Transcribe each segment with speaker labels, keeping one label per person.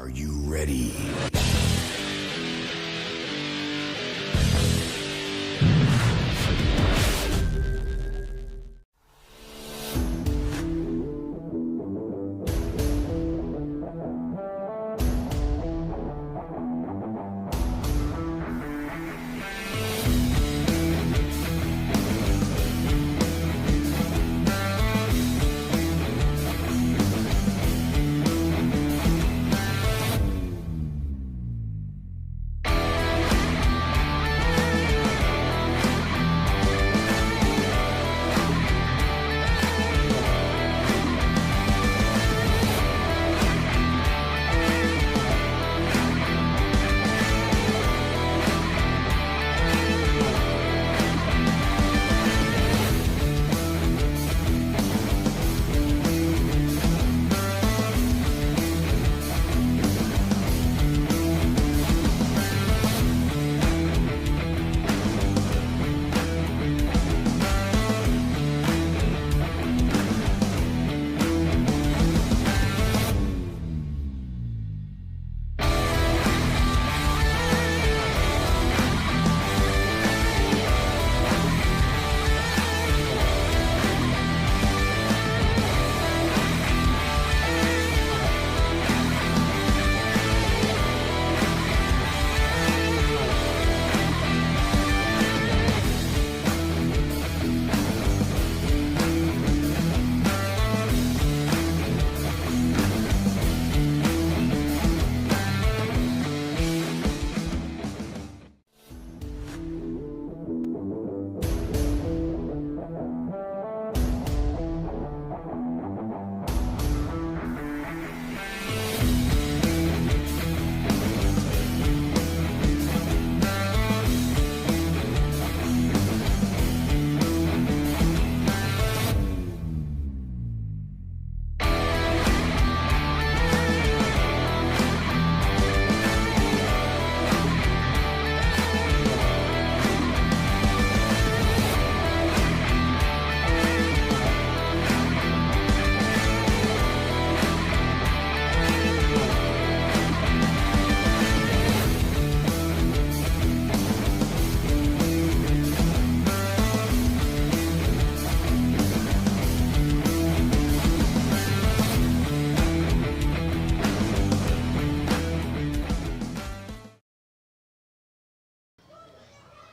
Speaker 1: Are you ready?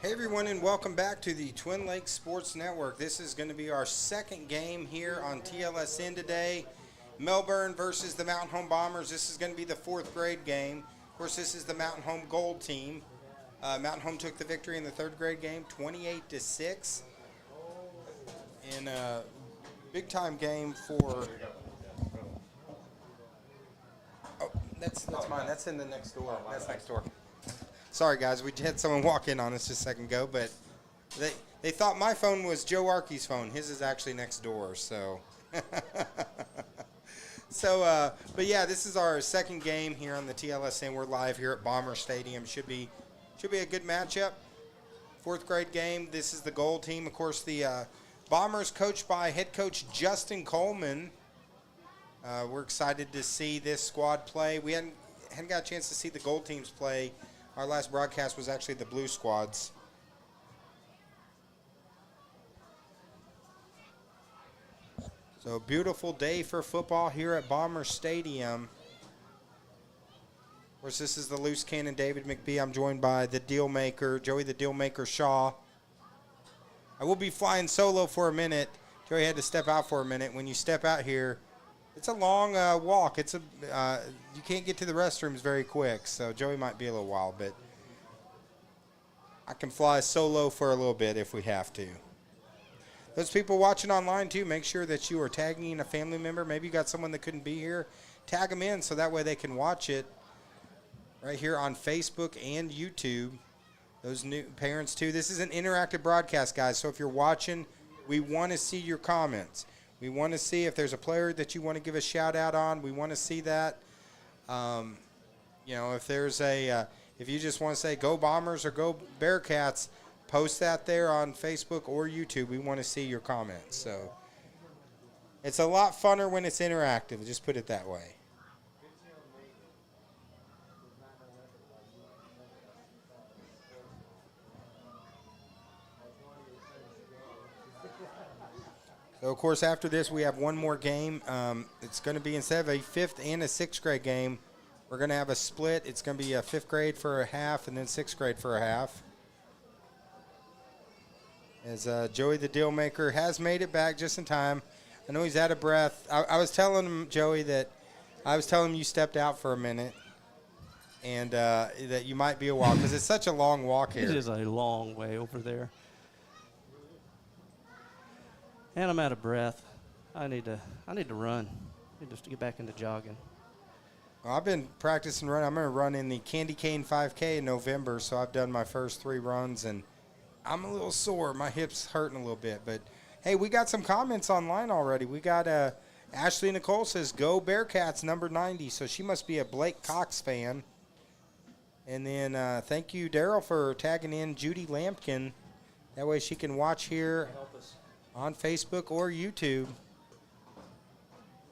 Speaker 2: Hey everyone, and welcome back to the Twin Lakes Sports Network. This is going to be our second game here on TLSN today. Melbourne versus the Mountain Home Bombers. This is going to be the fourth grade game. Of course, this is the Mountain Home Gold team. Mountain Home took the victory in the third grade game, 28-6. In a big time game for... Oh, that's mine. That's in the next door. That's next door. Sorry, guys. We had someone walk in on us just a second ago, but they thought my phone was Joe Arkey's phone. His is actually next door, so. But yeah, this is our second game here on the TLSN. We're live here at Bomber Stadium. Should be a good matchup. Fourth grade game. This is the gold team. Of course, the Bombers coached by head coach Justin Coleman. We're excited to see this squad play. We hadn't got a chance to see the gold teams play. Our last broadcast was actually the blue squads. So a beautiful day for football here at Bomber Stadium. Of course, this is the loose cannon, David McBee. I'm joined by the deal maker, Joey the Deal Maker Shaw. I will be flying solo for a minute. Joey had to step out for a minute. When you step out here, it's a long walk. It's you can't get to the restrooms very quick, so Joey might be a little while, but I can fly solo for a little bit if we have to. Those people watching online, too, make sure that you are tagging a family member. Maybe you got someone that couldn't be here. Tag them in so that way they can watch it right here on Facebook and YouTube. Those new parents, too. This is an interactive broadcast, guys, so if you're watching, we want to see your comments. We want to see if there's a player that you want to give a shout-out on. We want to see that. If there's if you just want to say go Bombers or go Bearcats, post that there on Facebook or YouTube. We want to see your comments. So it's a lot funner when it's interactive. Just put it that way. So, of course, after this, we have one more game. It's going to be, instead of a 5th and a 6th grade game, we're going to have a split. It's going to be a 5th grade for a half and then 6th grade for a half. As Joey the Deal Maker has made it back just in time. I know he's out of breath. I was telling him, Joey, that I was telling him you stepped out for a minute and that you might be a while because it's such a long walk here.
Speaker 1: It is a long way over there. And I'm out of breath. I need to run. I need to get back into jogging.
Speaker 2: Well, I've been practicing running. I'm going to run in the Candy Cane 5K in November, so I've done my first 3 runs, and I'm a little sore. My hip's hurting a little bit, but hey, we got some comments online already. We got Ashley Nicole says, "Go Bearcats, number 90." So she must be a Blake Cox fan. And then thank you, Daryl, for tagging in Judy Lampkin. That way she can watch here on Facebook or YouTube.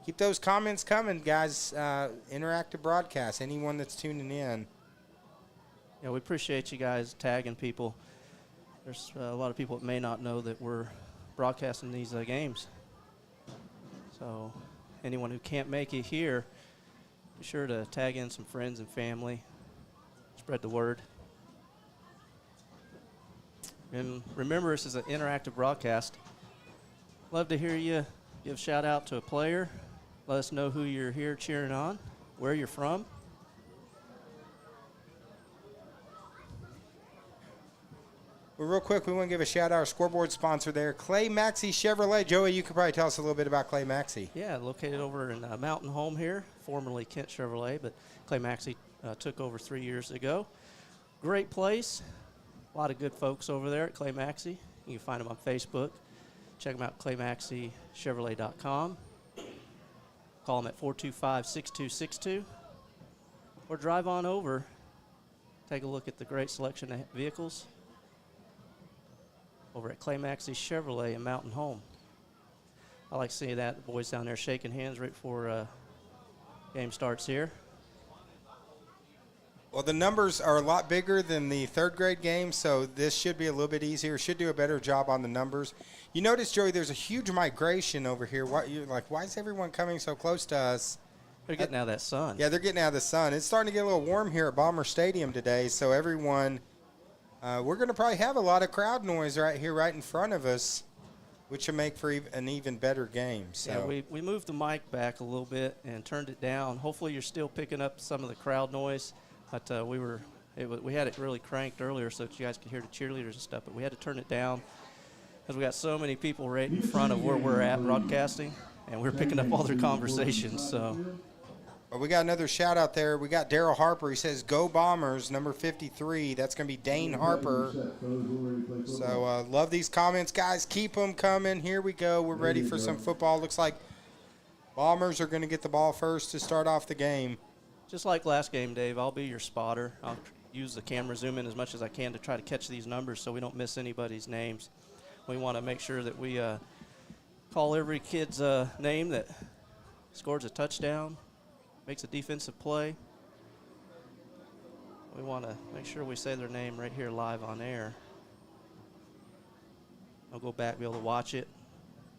Speaker 2: Keep those comments coming, guys. Interactive broadcast, anyone that's tuning in.
Speaker 1: Yeah, we appreciate you guys tagging people. There's a lot of people that may not know that we're broadcasting these games. So anyone who can't make it here, be sure to tag in some friends and family. Spread the word. And remember, this is an interactive broadcast. Love to hear you give a shout out to a player. Let us know who you're here cheering on, where you're from.
Speaker 2: Well, real quick, we want to give a shout out to our scoreboard sponsor there, Clay Maxey Chevrolet. Joey, you could probably tell us a little bit about Clay Maxey.
Speaker 1: Yeah, located over in Mountain Home here, formerly Kent Chevrolet, but Clay Maxey took over 3 years ago. Great place. A lot of good folks over there at Clay Maxey. You can find them on Facebook. Check them out at claymaxeychevrolet.com. Call them at 425-6262. Or drive on over. Take a look at the great selection of vehicles over at Clay Maxey Chevrolet in Mountain Home. I like seeing that. The boys down there shaking hands right before game starts here.
Speaker 2: Well, the numbers are a lot bigger than the 3rd grade game, so this should be a little bit easier. Should do a better job on the numbers. You notice, Joey, there's a huge migration over here. You're like, why is everyone coming so close to us?
Speaker 1: They're getting out of that sun.
Speaker 2: Yeah, they're getting out of the sun. It's starting to get a little warm here at Bomber Stadium today, so everyone, we're going to probably have a lot of crowd noise right here, right in front of us, which will make for an even better game. So.
Speaker 1: Yeah, we moved the mic back a little bit and turned it down. Hopefully you're still picking up some of the crowd noise. But we had it really cranked earlier so that you guys could hear the cheerleaders and stuff. But we had to turn it down because we got so many people right in front of where we're at broadcasting, and we're picking up all their conversations. So,
Speaker 2: well, we got another shout out there. We got Daryl Harper. He says, "Go Bombers, number 53." That's going to be Dane Harper. So love these comments, guys. Keep them coming. Here we go. We're ready for some football. Looks like Bombers are going to get the ball first to start off the game.
Speaker 1: Just like last game, Dave, I'll be your spotter. I'll use the camera zoom in as much as I can to try to catch these numbers so we don't miss anybody's names. We want to make sure that we call every kid's name that scores a touchdown, makes a defensive play. We want to make sure we say their name right here live on air. I'll go back, be able to watch it,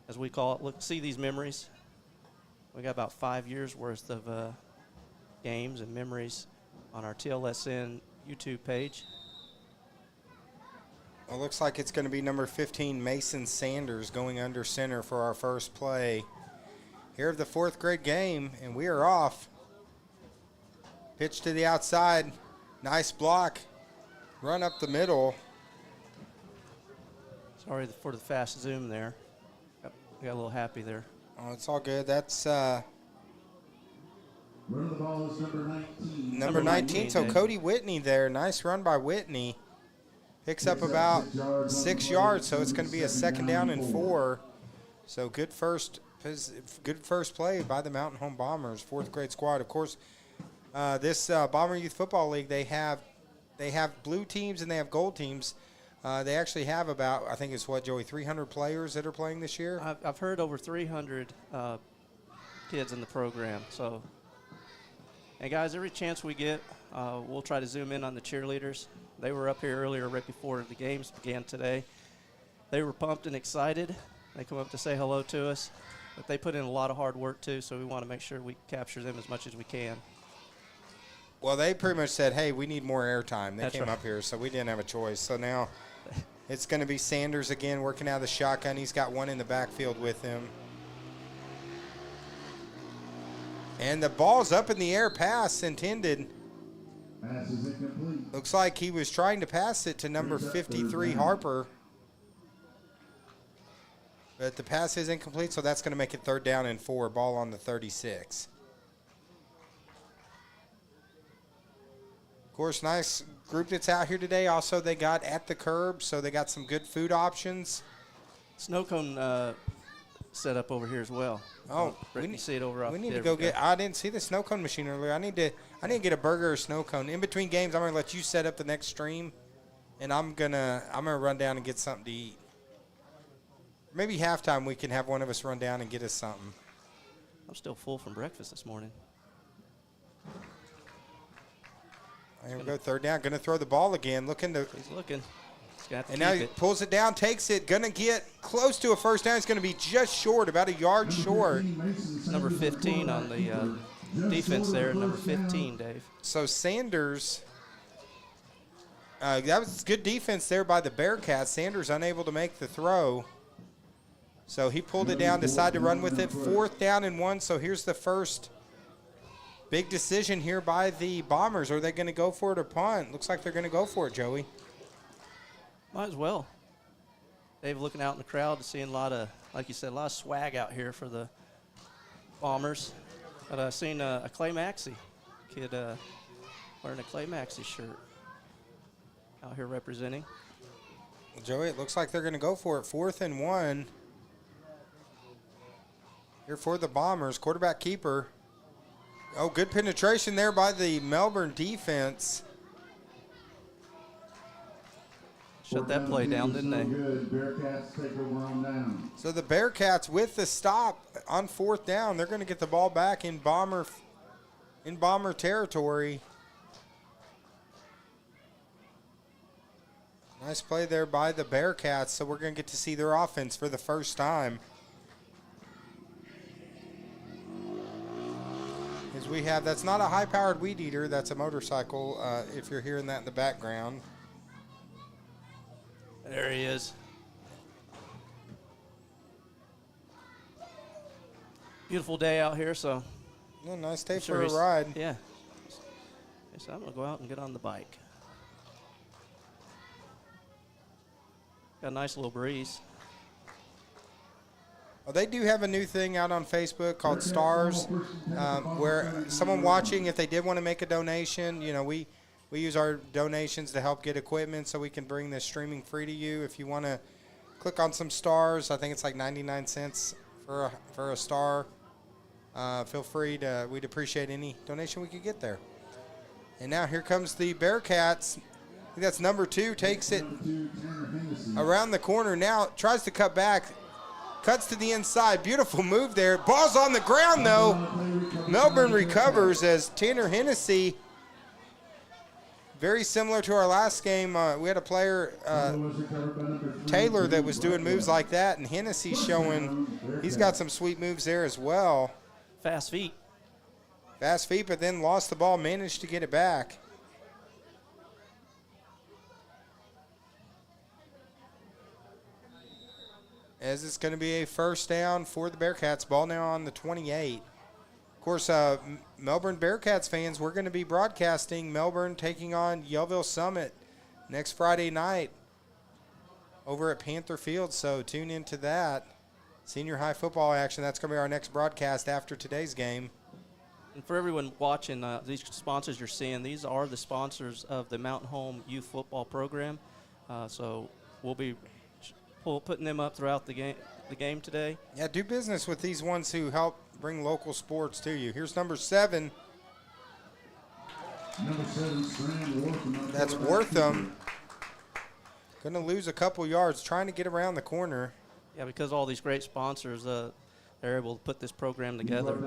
Speaker 1: as we call it. Look, see these memories. We got about 5 years worth of games and memories on our TLSN YouTube page.
Speaker 2: It looks like it's going to be number 15, Mason Sanders, going under center for our first play here of the 4th grade game, and we are off. Pitch to the outside. Nice block. Run up the middle.
Speaker 1: Sorry for the fast zoom there. Got a little happy there.
Speaker 2: Oh, it's all good. That's
Speaker 3: Run of the ball is number 19.
Speaker 2: number 19. So Cody Whitney there. Nice run by Whitney. Picks up about 6 yards, so it's going to be a 2nd down and 4. So good first play by the Mountain Home Bombers, 4th grade squad. Of course, this Bomber Youth Football League, they have blue teams and they have gold teams. They actually have about, I think it's what, Joey, 300 players that are playing this year?
Speaker 1: I've heard over 300 kids in the program. So, and guys, every chance we get, we'll try to zoom in on the cheerleaders. They were up here earlier right before the games began today. They were pumped and excited. They come up to say hello to us. But they put in a lot of hard work, too, so we want to make sure we capture them as much as we can.
Speaker 2: Well, they pretty much said, hey, we need more airtime. They
Speaker 1: That's
Speaker 2: came
Speaker 1: right.
Speaker 2: up here, so we didn't have a choice. So now it's going to be Sanders again working out of the shotgun. He's got one in the backfield with him. And the ball's up in the air, pass intended.
Speaker 3: Pass is incomplete.
Speaker 2: Looks like he was trying to pass it to number 53, Harper. But the pass is incomplete, so that's going to make it 3rd down and 4. Ball on the 36. Of course, nice group that's out here today. Also, they got at the curb, so they got some good food options.
Speaker 1: Snow cone set up over here as well.
Speaker 2: Oh,
Speaker 1: Rick, you see it over off
Speaker 2: we need to
Speaker 1: there.
Speaker 2: go get. I didn't see the snow cone machine earlier. I need to get a burger or snow cone. In between games, I'm gonna let you set up the next stream, and I'm gonna run down and get something to eat. Maybe halftime we can have one of us run down and get us something.
Speaker 1: I'm still full from breakfast this morning.
Speaker 2: Here we go, 3rd down. Gonna throw the ball again. Looking to.
Speaker 1: He's looking. He's got to
Speaker 2: And
Speaker 1: keep
Speaker 2: now he
Speaker 1: it.
Speaker 2: pulls it down, takes it, gonna get close to a 1st down. It's gonna be just short, about a yard short.
Speaker 1: Number 15 on the defense there, number 15, Dave.
Speaker 2: So Sanders, that was good defense there by the Bearcats. Sanders unable to make the throw. So he pulled it down, decided to run with it. 4th down and 1, so here's the first big decision here by the Bombers. Are they gonna go for it or punt? Looks like they're gonna go for it, Joey.
Speaker 1: Might as well. Dave looking out in the crowd, seeing a lot of, like you said, a lot of swag out here for the Bombers. But I've seen a Clay Maxey kid wearing a Clay Maxey shirt out here representing.
Speaker 2: Well, Joey, it looks like they're gonna go for it. 4th and 1. Here for the Bombers, quarterback keeper. Oh, good penetration there by the Melbourne defense.
Speaker 1: Shut that play down, didn't they?
Speaker 3: Good. Bearcats take over on down.
Speaker 2: So the Bearcats with the stop on 4th down, they're going to get the ball back in Bomber territory. Nice play there by the Bearcats, so we're going to get to see their offense for the first time. As we have, that's not a high-powered weed eater, that's a motorcycle, if you're hearing that in the background.
Speaker 1: There he is. Beautiful day out here, so.
Speaker 2: Yeah, nice day
Speaker 1: I'm
Speaker 2: for a
Speaker 1: he's-
Speaker 2: ride.
Speaker 1: Yeah. So I'm going to go out and get on the bike. Got a nice little breeze.
Speaker 2: Well, they do have a new thing out on Facebook called Stars, where someone watching, if they did want to make a donation, you know, we use our donations to help get equipment so we can bring this streaming free to you. If you want to click on some stars, I think it's like 99 cents for a star. Feel free to, we'd appreciate any donation we could get there. And now here comes the Bearcats. I think that's number 2, takes it around the corner. Now tries to cut back. Cuts to the inside. Beautiful move there. Ball's on the ground, though. Melbourne recovers as Tanner Hennessy, very similar to our last game. We had a player, Taylor, that was doing moves like that, and Hennessy's showing he's got some sweet moves there as well.
Speaker 1: Fast feet.
Speaker 2: Fast feet, but then lost the ball, managed to get it back. As it's going to be a 1st down for the Bearcats. Ball now on the 28. Of course, Melbourne Bearcats fans, we're going to be broadcasting Melbourne taking on Yellville Summit next Friday night over at Panther Field. So tune into that. Senior high football action. That's going to be our next broadcast after today's game.
Speaker 1: And for everyone watching, these sponsors you're seeing, these are the sponsors of the Mountain Home Youth Football Program. So we'll be putting them up throughout the game today.
Speaker 2: Yeah, do business with these ones who help bring local sports to you. Here's number 7.
Speaker 3: Number 7, Strand Wortham.
Speaker 2: That's Wortham. Going to lose a couple yards trying to get around the corner.
Speaker 1: Yeah, because all these great sponsors, they're able to put this program together.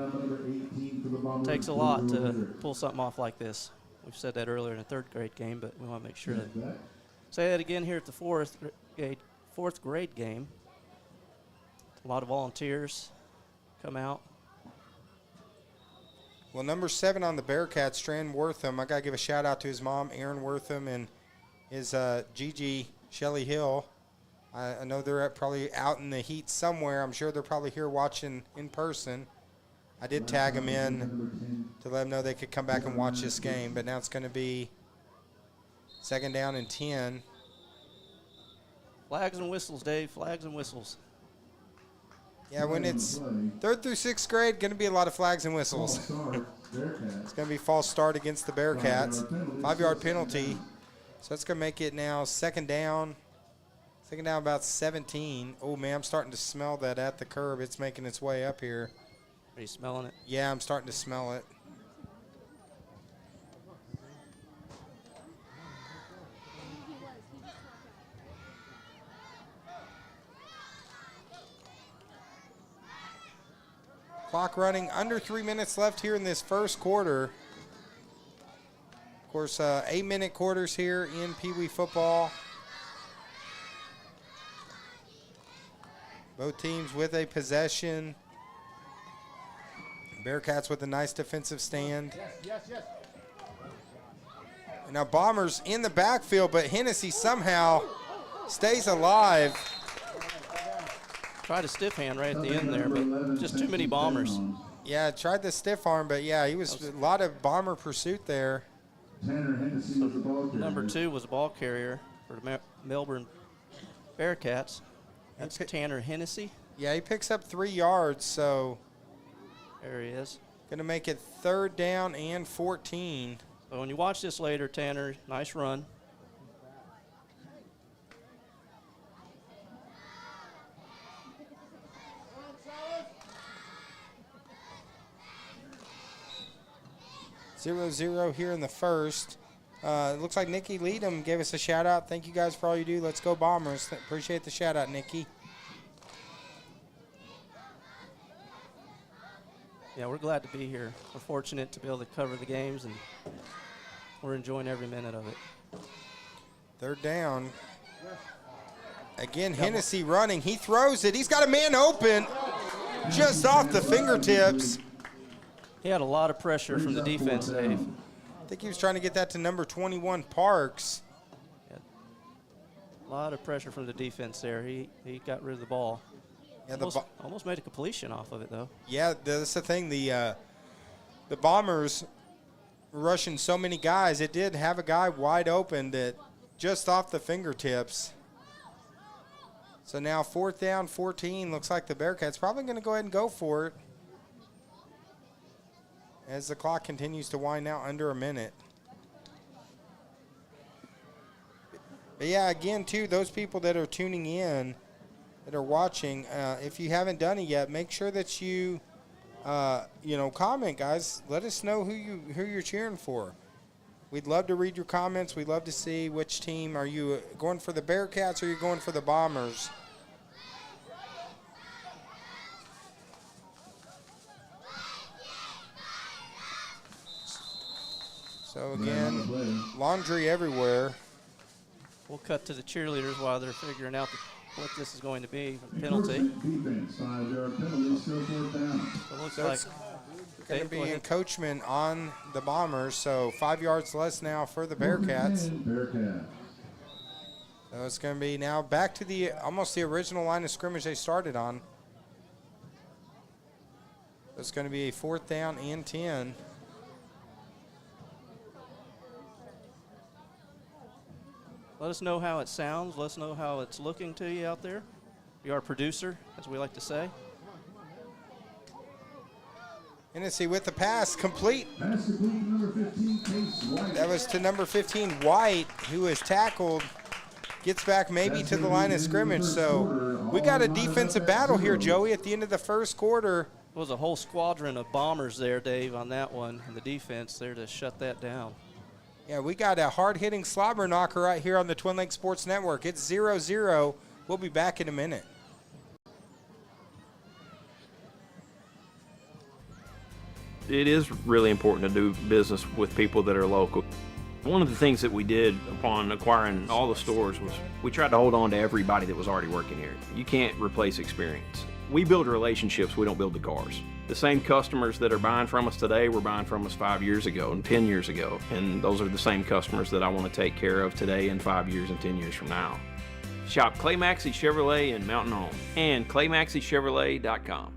Speaker 1: It takes a lot to pull something off like this. We've said that earlier in a 3rd grade game, but we want to make sure that. Say that again here at the fourth grade game. A lot of volunteers come out.
Speaker 2: Well, number 7 on the Bearcats, Strand Wortham. I got to give a shout out to his mom, Erin Wortham, and his Gigi Shelley Hill. I know they're probably out in the heat somewhere. I'm sure they're probably here watching in person. I did tag them in to let them know they could come back and watch this game, but now it's going to be 2nd down and 10.
Speaker 1: Flags and whistles, Dave. Flags and whistles.
Speaker 2: Yeah, when it's 3rd through 6th grade, going to be a lot of flags and whistles. It's going to be false start against the Bearcats. 5-yard penalty. So it's going to make it now 2nd down. 2nd down about 17. Oh, man, I'm starting to smell that at the curb. It's making its way up here.
Speaker 1: Are you smelling it?
Speaker 2: Yeah, I'm starting to smell it. Clock running, under 3 minutes left here in this first quarter. Of course, 8-minute quarters here in Pee Wee football. Both teams with a possession. Bearcats with a nice defensive stand. And now Bombers in the backfield, but Hennessy somehow stays alive.
Speaker 1: Tried a stiff hand right at the end there, but just too many Bombers.
Speaker 2: Yeah, tried the stiff arm, but yeah, he was a lot of Bomber pursuit there.
Speaker 1: Number 2 was a ball carrier for the Melbourne Bearcats. That's Tanner Hennessy.
Speaker 2: Yeah, he picks up 3 yards, so
Speaker 1: there he is.
Speaker 2: Going to make it 3rd down and 14.
Speaker 1: So when you watch this later, Tanner, nice run.
Speaker 2: Zero zero here in the first. It looks like Nikki Leadham gave us a shout out. Thank you guys for all you do. Let's go Bombers. Appreciate the shout out, Nikki.
Speaker 1: Yeah, we're glad to be here. We're fortunate to be able to cover the games, and we're enjoying every minute of it.
Speaker 2: 3rd down. Again, Hennessy running. He throws it. He's got a man open just off the fingertips.
Speaker 1: He had a lot of pressure from the defense, Dave.
Speaker 2: I think he was trying to get that to number 21, Parks.
Speaker 1: Yeah. A lot of pressure from the defense there. He got rid of the ball.
Speaker 2: Yeah,
Speaker 1: almost made a completion off of it, though.
Speaker 2: Yeah, that's the thing. The Bombers rushing so many guys. It did have a guy wide open that just off the fingertips. So now 4th down, 14. Looks like the Bearcats probably going to go ahead and go for it as the clock continues to wind out under a minute. But yeah, again, too, those people that are tuning in, that are watching, if you haven't done it yet, make sure that you, comment, guys. Let us know who you're cheering for. We'd love to read your comments. We'd love to see which team. Are you going for the Bearcats or are you going for the Bombers? So again, laundry everywhere.
Speaker 1: We'll cut to the cheerleaders while they're figuring out what this is going to be. Penalty.
Speaker 3: Defense, 5-yard penalty, still 4th down.
Speaker 1: It looks
Speaker 2: So
Speaker 1: like
Speaker 2: it's going to be encroachment on the Bombers. So 5 yards less now for the Bearcats.
Speaker 3: Bearcats.
Speaker 2: So it's going to be now back to almost the original line of scrimmage they started on. So it's going to be a 4th down and 10.
Speaker 1: Let us know how it sounds. Let us know how it's looking to you out there. Be our producer, as we like to say.
Speaker 2: Hennessy with the pass, complete.
Speaker 3: Pass complete, number 15, Case White.
Speaker 2: That was to number 15, White, who is tackled. Gets back maybe to the line of scrimmage. So we got a defensive battle here, Joey, at the end of the first quarter.
Speaker 1: There was a whole squadron of Bombers there, Dave, on that one, and the defense there to shut that down.
Speaker 2: Yeah, we got a hard-hitting slobber knocker right here on the Twin Lakes Sports Network. It's 0-0. We'll be back in a minute.
Speaker 4: It is really important to do business with people that are local. One of the things that we did upon acquiring all the stores was we tried to hold on to everybody that was already working here. You can't replace experience. We build relationships, we don't build the cars. The same customers that are buying from us today were buying from us 5 years ago and 10 years ago. And those are the same customers that I want to take care of today and 5 years and 10 years from now. Shop Clay Maxey Chevrolet in Mountain Home and ClayMaxeyChevrolet.com.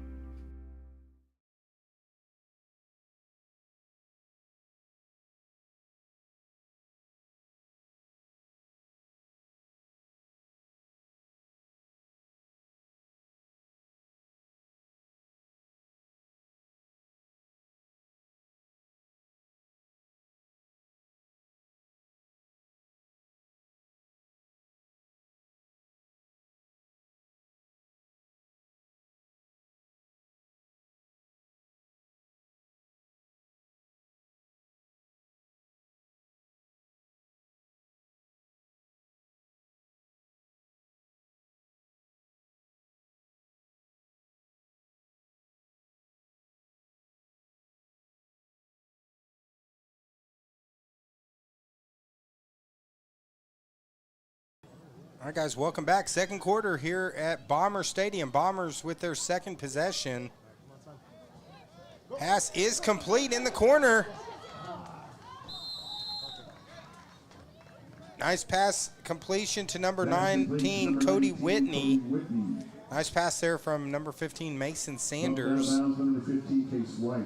Speaker 2: All right, guys, welcome back. Second quarter here at Bomber Stadium. Bombers with their second possession. Pass is complete in the corner. Nice pass completion to number 19, Cody Whitney. Nice pass there from number 15, Mason Sanders.
Speaker 3: Number 15, Case White.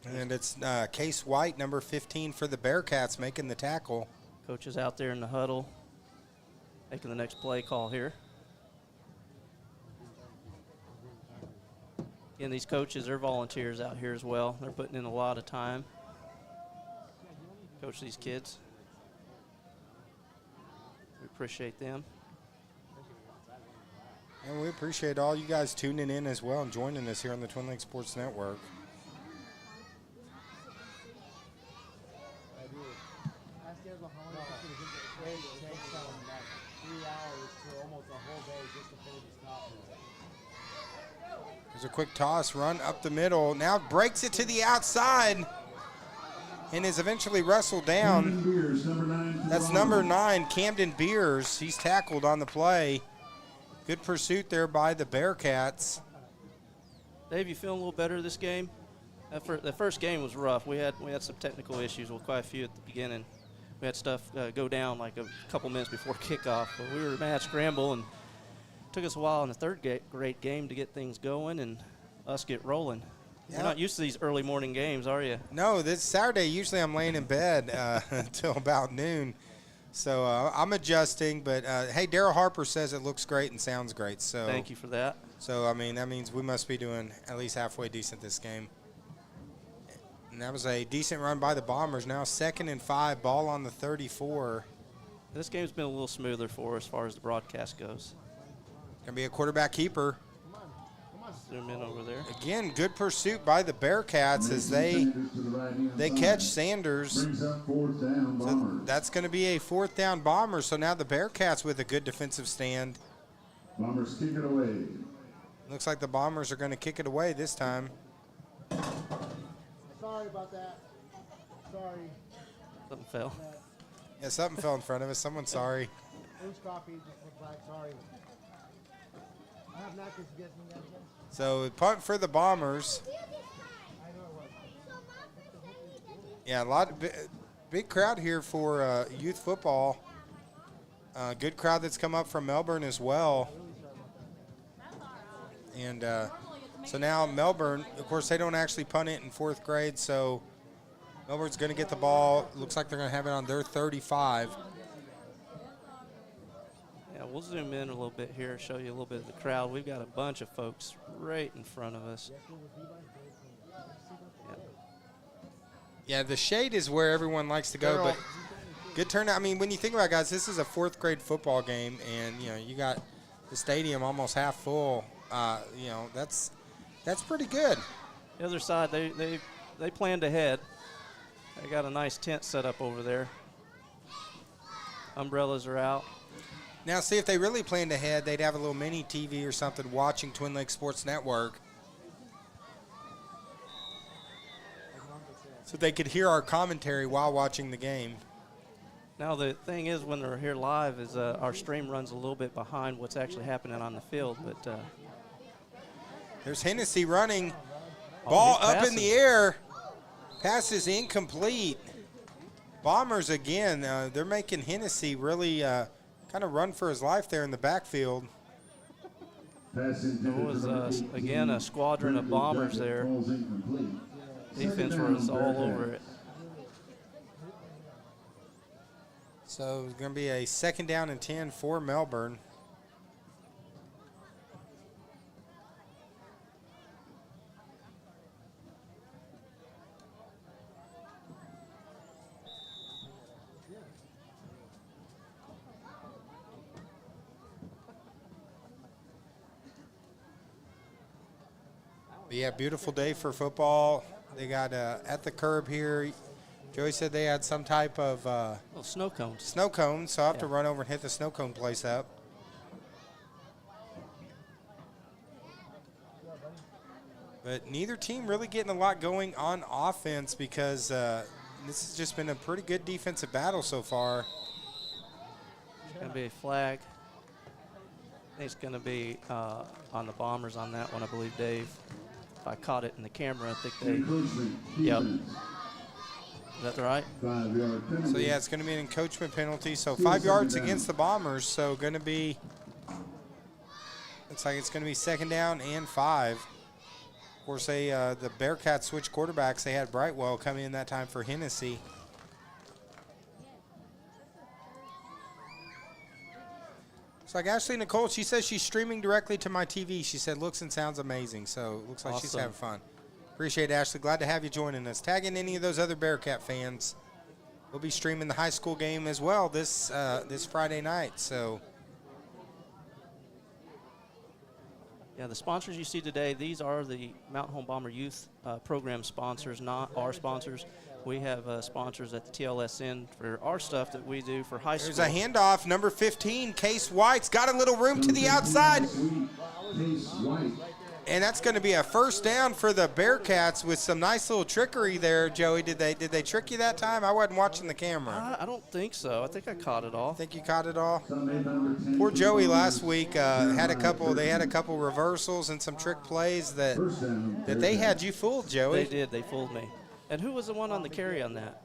Speaker 2: And it's Case White, number 15 for the Bearcats, making the tackle.
Speaker 1: Coach is out there in the huddle, making the next play call here. Again, these coaches are volunteers out here as well. They're putting in a lot of time. Coach these kids. We appreciate them.
Speaker 2: And we appreciate all you guys tuning in as well and joining us here on the Twin Lakes Sports Network. There's a quick toss, run up the middle. Now breaks it to the outside and is eventually wrestled down.
Speaker 3: Beers, number 9.
Speaker 2: That's number 9, Camden Beers. He's tackled on the play. Good pursuit there by the Bearcats.
Speaker 1: Dave, you feeling a little better this game? The first game was rough. We had some technical issues, well, quite a few at the beginning. We had stuff go down like a couple minutes before kickoff, but we were mad scramble, and it took us a while in the third great game to get things going and us get rolling.
Speaker 2: Yeah.
Speaker 1: You're not used to these early morning games, are you?
Speaker 2: No, this Saturday, usually I'm laying in bed until about noon. So I'm adjusting, but hey, Daryl Harper says it looks great and sounds great. So
Speaker 1: thank you for that.
Speaker 2: So, I mean, that means we must be doing at least halfway decent this game. And that was a decent run by the Bombers. Now 2nd and 5, ball on the 34.
Speaker 1: This game's been a little smoother for us as far as the broadcast goes.
Speaker 2: Gonna be a quarterback keeper.
Speaker 1: Zoom in over there.
Speaker 2: Again, good pursuit by the Bearcats as they catch Sanders.
Speaker 3: Brings up 4th down,
Speaker 2: So
Speaker 3: Bombers.
Speaker 2: that's going to be a 4th down Bomber. So now the Bearcats with a good defensive stand.
Speaker 3: Bombers kick it away.
Speaker 2: Looks like the Bombers are going to kick it away this time.
Speaker 5: Sorry about that. Sorry.
Speaker 1: Something fell.
Speaker 2: Yeah, something fell in front of us. Someone's sorry.
Speaker 5: Loose coffee, just went black. Sorry. I have napkins to get me that again.
Speaker 2: So punt for the Bombers. Yeah, a lot of big crowd here for youth football. Good crowd that's come up from Melbourne as well. And so now Melbourne, of course, they don't actually punt it in 4th grade, so Melbourne's going to get the ball. Looks like they're going to have it on their 35.
Speaker 1: Yeah, we'll zoom in a little bit here, show you a little bit of the crowd. We've got a bunch of folks right in front of us.
Speaker 2: Yeah, the shade is where everyone likes to go, but good turnout. I mean, when you think about it, guys, this is a 4th grade football game, and, you know, you got the stadium almost half full. You know, that's pretty good.
Speaker 1: The other side, they planned ahead. They got a nice tent set up over there. Umbrellas are out.
Speaker 2: Now, see, if they really planned ahead, they'd have a little mini TV or something watching Twin Lakes Sports Network, so they could hear our commentary while watching the game.
Speaker 1: Now the thing is, when they're here live, is our stream runs a little bit behind what's actually happening on the field. But
Speaker 2: There's Hennessy running. Ball
Speaker 1: he's
Speaker 2: up in
Speaker 1: passing.
Speaker 2: the air. Pass is incomplete. Bombers again. They're making Hennessy really kind of run for his life there in the backfield.
Speaker 3: Pass
Speaker 1: There
Speaker 3: intended
Speaker 1: was,
Speaker 3: for number 18,
Speaker 1: again, a squadron of
Speaker 3: Bradley
Speaker 1: Bombers
Speaker 3: Duckett,
Speaker 1: there.
Speaker 3: falls incomplete.
Speaker 1: Defense
Speaker 3: Second
Speaker 1: was
Speaker 3: down,
Speaker 1: all
Speaker 3: Bearcats.
Speaker 1: over it.
Speaker 2: So it's going to be a 2nd down and 10 for Melbourne. But yeah, beautiful day for football. They got at the curb here. Joey said they had some type of
Speaker 1: Little snow cones.
Speaker 2: snow cone, so I'll have to
Speaker 1: Yeah.
Speaker 2: run over and hit the snow cone place up. But neither team really getting a lot going on offense because this has just been a pretty good defensive battle so far.
Speaker 1: It's going to be a flag. I think it's going to be on the Bombers on that one, I believe, Dave. If I caught it in the camera, I think they.
Speaker 3: Encroachment,
Speaker 1: Yep.
Speaker 3: defense.
Speaker 1: Is that right?
Speaker 3: 5-yard penalty.
Speaker 2: So yeah, it's going to be an encroachment penalty. So 5 yards against the Bombers. So going to be, looks like it's going to be 2nd down and 5. Of course, the Bearcats switched quarterbacks. They had Brightwell coming in that time for Hennessy. It's like Ashley Nicole, she says she's streaming directly to my TV. She said, looks and sounds amazing. So it looks like she's
Speaker 1: Awesome.
Speaker 2: having fun. Appreciate it, Ashley. Glad to have you joining us. Tag in any of those other Bearcat fans. We'll be streaming the high school game as well this Friday night. So
Speaker 1: Yeah, the sponsors you see today, these are the Mountain Home Bomber Youth Program sponsors, not our sponsors. We have sponsors at the TLSN for our stuff that we do for high school.
Speaker 2: there's a handoff. Number 15, Case White's got a little room to the outside.
Speaker 3: Sweet. Case White.
Speaker 2: And that's going to be a 1st down for the Bearcats with some nice little trickery there, Joey. Did they trick you that time? I wasn't watching the camera.
Speaker 1: I don't think so. I think I caught it all.
Speaker 2: Think you caught it all?
Speaker 3: Some made by number 10,
Speaker 2: Poor Joey
Speaker 3: Keith
Speaker 2: last
Speaker 3: Barnes.
Speaker 2: week had a couple. They had a couple reversals and some trick plays that
Speaker 3: First down,
Speaker 2: they
Speaker 3: Bearcats.
Speaker 2: had you fooled,
Speaker 1: They
Speaker 2: Joey.
Speaker 1: did. They fooled me. And who was the one on the carry on that?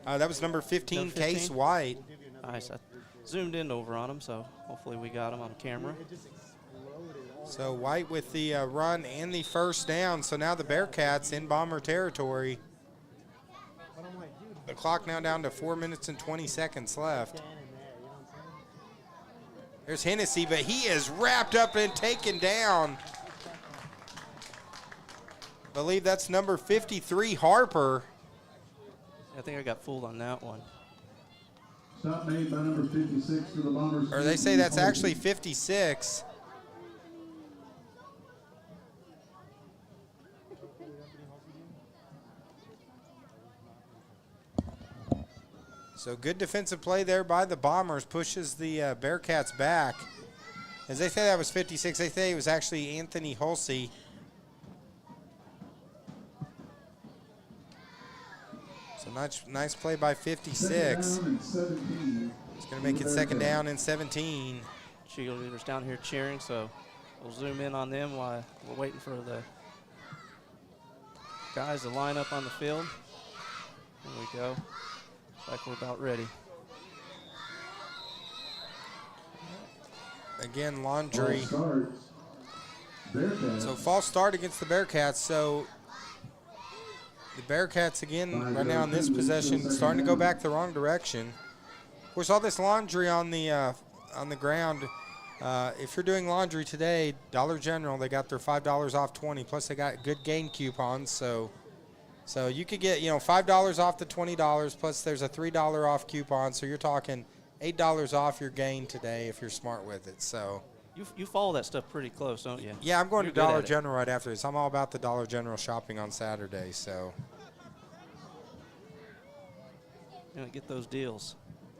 Speaker 2: That was number 15,
Speaker 1: Number 15?
Speaker 2: Case White.
Speaker 1: Nice. I zoomed in over on him, so hopefully we got him on camera.
Speaker 2: So White with the run and the 1st down. So now the Bearcats in Bomber territory. The clock now down to 4 minutes and 20 seconds left. There's Hennessy, but he is wrapped up and taken down. Believe that's number 53, Harper.
Speaker 1: I think I got fooled on that one.
Speaker 3: Stop made by number 56 for the Bombers.
Speaker 2: Or they say that's actually 56. So good defensive play there by the Bombers, pushes the Bearcats back. As they say that was 56, they say it was actually Anthony Hulsey. So nice play by 56.
Speaker 3: Second down and 17.
Speaker 2: It's going to make it 2nd down and 17.
Speaker 1: Cheerleaders down here cheering, so we'll zoom in on them while we're waiting for the guys to line up on the field. There we go. Like we're about ready.
Speaker 2: Again,
Speaker 3: Ball
Speaker 2: Laundry.
Speaker 3: starts. Bearcats.
Speaker 2: So false start against the Bearcats. So the Bearcats again right now in this possession starting to go back the wrong direction. Of course, all this laundry on the ground. If you're doing laundry today, Dollar General, they got their $5 off 20. Plus they got good gain coupons. So you could get $5 off the $20. Plus there's a $3 off coupon. So you're talking $8 off your gain today if you're smart with it. So.
Speaker 1: You follow that stuff pretty close, don't you?
Speaker 2: Yeah, I'm going
Speaker 1: You're
Speaker 2: to
Speaker 1: good
Speaker 2: Dollar
Speaker 1: at it.
Speaker 2: General right after this. I'm all about the Dollar General shopping on Saturday, so.
Speaker 1: You know, get those deals.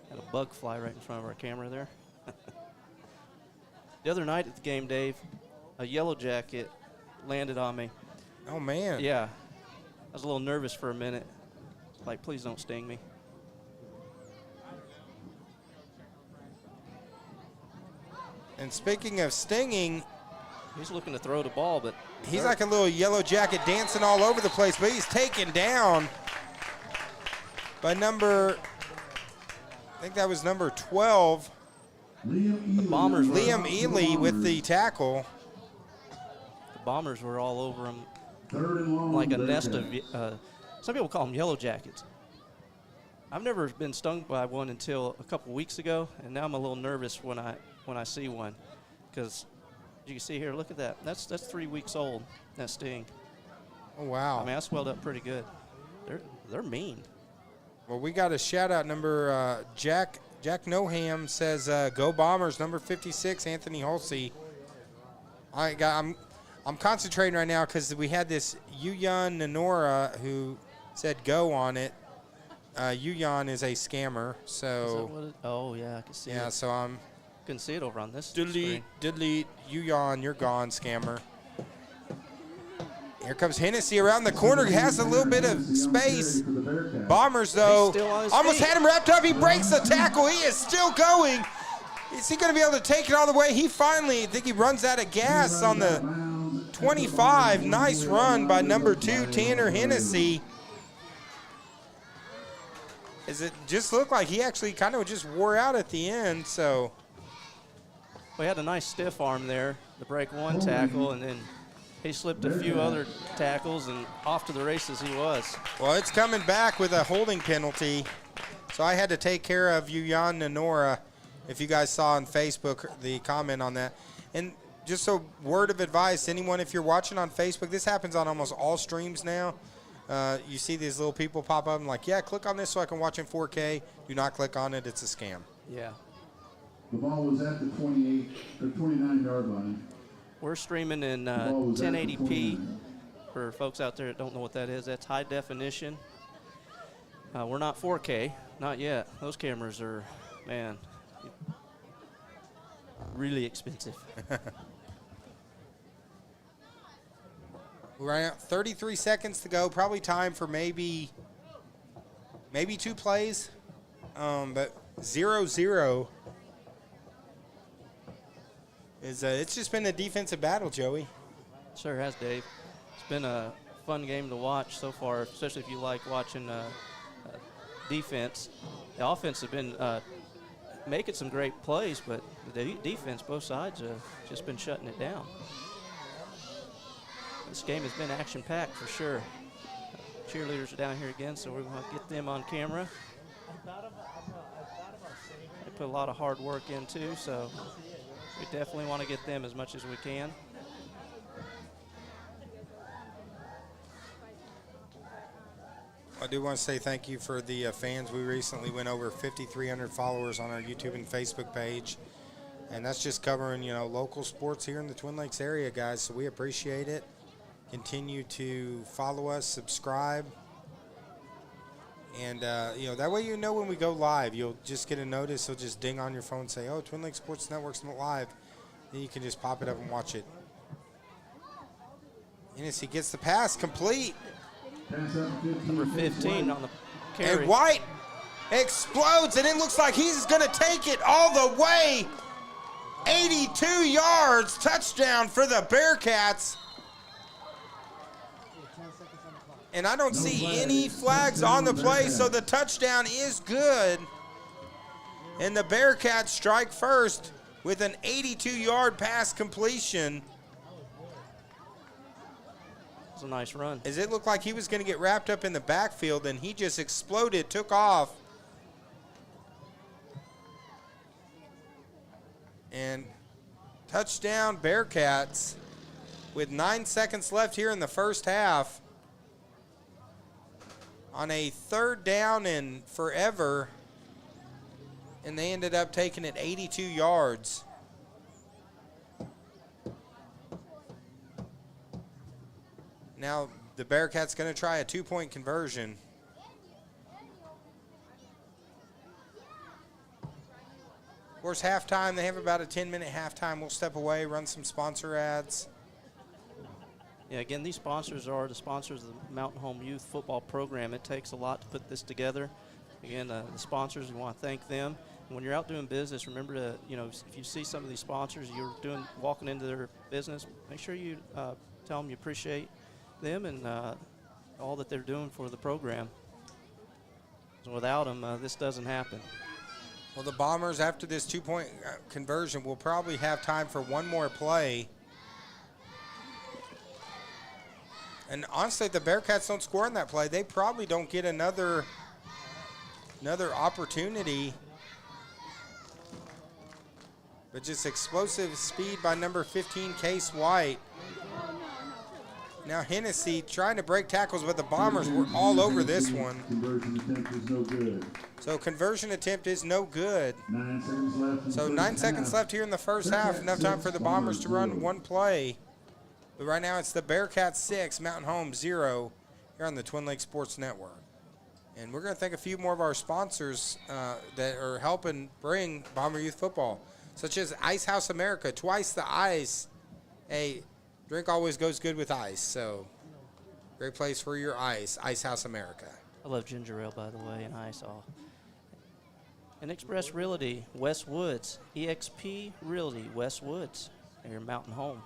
Speaker 1: Had a bug fly right in front of our camera there. The other night at the game, Dave, a yellow jacket landed on me.
Speaker 2: Oh, man.
Speaker 1: Yeah. I was a little nervous for a minute. Like, please don't sting me.
Speaker 2: And speaking of stinging,
Speaker 1: He's looking to throw the ball, but
Speaker 2: he's like a little yellow jacket dancing all over the place, but he's taken down by I think that was number 12,
Speaker 1: the Bombers were,
Speaker 2: Liam Ely with the tackle.
Speaker 1: the Bombers were all over him
Speaker 3: 3rd and long.
Speaker 1: like a
Speaker 3: Bearcats.
Speaker 1: nest of, some people call them yellow jackets. I've never been stung by one until a couple weeks ago, and now I'm a little nervous when I see one, because you can see here, look at that. That's 3 weeks old, that sting.
Speaker 2: Oh, wow.
Speaker 1: I mean, I swelled up pretty good. They're mean.
Speaker 2: Well, we got a shout-out number. Jack Noham says, go Bombers, number 56, Anthony Hulsey. I'm concentrating right now because we had this Yuyan Nanora who said go on it. Yuyan is a scammer,
Speaker 1: Is that
Speaker 2: so
Speaker 1: what oh, yeah, I can see
Speaker 2: yeah,
Speaker 1: it.
Speaker 2: so I'm
Speaker 1: Couldn't see it over on this
Speaker 2: delete,
Speaker 1: screen.
Speaker 2: Yuyan, you're gone, scammer. Here comes Hennessy around the corner, has a little bit of space. Bombers, though,
Speaker 1: He's still on his
Speaker 2: almost
Speaker 1: feet.
Speaker 2: had him wrapped up. He breaks the tackle. He is still going. Is he going to be able to take it all the way? He finally, I think he runs out of gas on the 25. Nice run by number 2, Tanner Hennessy. As it just looked like he actually kind of just wore out at the end, so.
Speaker 1: We had a nice stiff arm there to break one tackle, and then he slipped a few other tackles, and off to the races he was.
Speaker 2: Well, it's coming back with a holding penalty. So I had to take care of Yuyan Nanora, if you guys saw on Facebook the comment on that. And just a word of advice, anyone, if you're watching on Facebook, this happens on almost all streams now. You see these little people pop up and like, yeah, click on this so I can watch in 4K. Do not click on it. It's a scam.
Speaker 1: Yeah.
Speaker 3: The ball was at the 28 or 29-yard line.
Speaker 1: We're streaming in
Speaker 3: Ball was at the
Speaker 1: 1080p
Speaker 3: 29.
Speaker 1: for folks out there that don't know what that is. That's high definition. We're not 4K, not yet. Those cameras are, man, really expensive.
Speaker 2: Right now, 33 seconds to go. Probably time for maybe 2 plays. But 0-0 is it's just been a defensive battle, Joey.
Speaker 1: Sure has, Dave. It's been a fun game to watch so far, especially if you like watching defense. The offense have been making some great plays, but the defense, both sides, have just been shutting it down. This game has been action-packed for sure. Cheerleaders are down here again, so we're going to get them on camera. They put a lot of hard work in too, so we definitely want to get them as much as we can.
Speaker 2: I do want to say thank you for the fans. We recently went over 5,300 followers on our YouTube and Facebook page. And that's just covering, local sports here in the Twin Lakes area, guys. So we appreciate it. Continue to follow us, subscribe. And, that way when we go live, you'll just get a notice. It'll just ding on your phone and say, oh, Twin Lakes Sports Network's not live. Then you can just pop it up and watch it. And as he gets the pass complete.
Speaker 1: Number 15 on the carry.
Speaker 2: And White explodes, and it looks like he's going to take it all the way. 82 yards, touchdown for the Bearcats. And I don't see any flags on the play, so the touchdown is good. And the Bearcats strike first with an 82-yard pass completion.
Speaker 1: It's a nice run.
Speaker 2: As it looked like he was going to get wrapped up in the backfield, and he just exploded, took off. And touchdown Bearcats with 9 seconds left here in the first half. On a 3rd down and forever, and they ended up taking it 82 yards. Now the Bearcats going to try a 2-point conversion. Of course, halftime, they have about a 10-minute halftime. We'll step away, run some sponsor ads.
Speaker 1: Yeah, again, these sponsors are the sponsors of the Mountain Home Youth Football Program. It takes a lot to put this together. Again, the sponsors, we want to thank them. when you're out doing business, remember to, if you see some of these sponsors, walking into their business, make sure you tell them you appreciate them and all that they're doing for the program. So without them, this doesn't happen.
Speaker 2: Well, the Bombers, after this two-point conversion, will probably have time for one more play. And honestly, if the Bearcats don't score on that play, they probably don't get another opportunity. But just explosive speed by number 15, Case White. Now Hennessy trying to break tackles, but the Bombers were all over this one.
Speaker 3: Conversion attempt is no good.
Speaker 2: So conversion attempt is no good.
Speaker 3: 9 seconds left. in
Speaker 2: So
Speaker 3: the
Speaker 2: 9
Speaker 3: first
Speaker 2: seconds
Speaker 3: half.
Speaker 2: left here in the first half. Enough time for the Bombers to run one play. But right now it's the Bearcats 6, Mountain Home 0 here on the Twin Lakes Sports Network. And we're going to thank a few more of our sponsors that are helping bring Bomber Youth football, such as Ice House America, twice the ice. Hey, drink always goes good with ice, so great place for your ice, Ice House America.
Speaker 1: I love ginger ale, by the way, and ice all. And Express Realty, West Woods. EXP Realty, West Woods, your Mountain Home.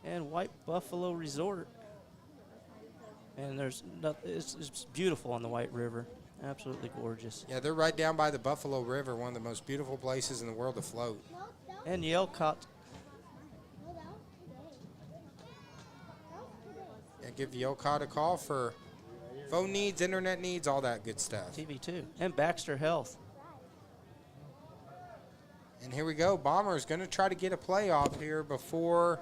Speaker 1: And White Buffalo Resort. And it's beautiful on the White River. Absolutely gorgeous.
Speaker 2: Yeah, they're right down by the Buffalo River, one of the most beautiful places in the world to float.
Speaker 1: And Yelcott.
Speaker 2: Yeah, give Yelcott a call for phone needs, internet needs, all that good stuff.
Speaker 1: TV2. And Baxter Health.
Speaker 2: And here we go. Bombers going to try to get a playoff here before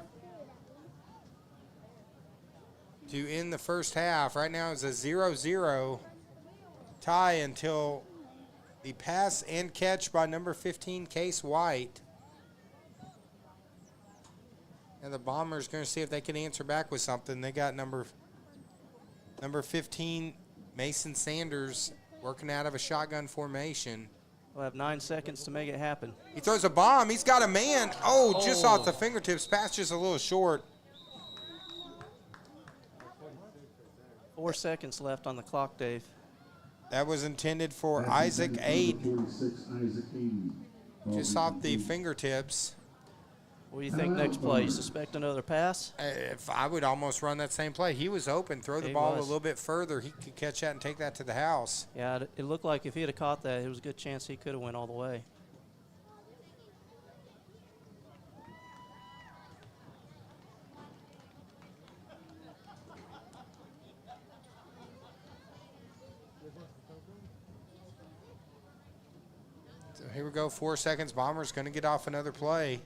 Speaker 2: to end the first half. Right now it's a 0-0 tie until the pass and catch by number 15, Case White. And the Bombers going to see if they can answer back with something. They got number 15, Mason Sanders, working out of a shotgun formation.
Speaker 1: We'll have 9 seconds to make it happen.
Speaker 2: He throws a bomb. He's got a man. Oh, just off the fingertips. Pass just a little short.
Speaker 1: 4 seconds left on the clock, Dave.
Speaker 2: That was intended for Isaac Aid.
Speaker 3: 46, Isaac Aid.
Speaker 2: Just off the fingertips.
Speaker 1: What do you think next play? You suspect another pass?
Speaker 2: If I would almost run that same play. He was open. Throw the
Speaker 1: He
Speaker 2: ball
Speaker 1: was.
Speaker 2: a little bit further. He could catch that and take that to the house.
Speaker 1: Yeah, it looked like if he had caught that, it was a good chance he could have went all the way.
Speaker 2: So here we go. 4 seconds. Bombers going to get off another play.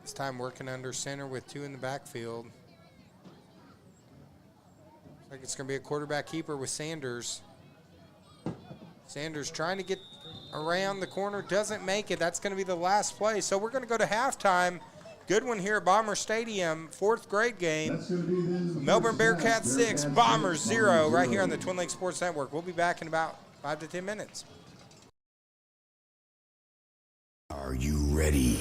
Speaker 2: This time working under center with 2 in the backfield. Looks like it's going to be a quarterback keeper with Sanders. Sanders trying to get around the corner, doesn't make it. That's going to be the last play. So we're going to go to halftime. Good one here at Bomber Stadium, 4th grade game.
Speaker 3: That's going to be the end of the
Speaker 2: Melbourne
Speaker 3: first half.
Speaker 2: Bearcats 6,
Speaker 3: Bearcats
Speaker 2: Bombers
Speaker 3: 6,
Speaker 2: 0, right here
Speaker 3: 0.
Speaker 2: on the Twin Lakes Sports Network. We'll be back in about 5 to 10 minutes.
Speaker 6: Are you ready?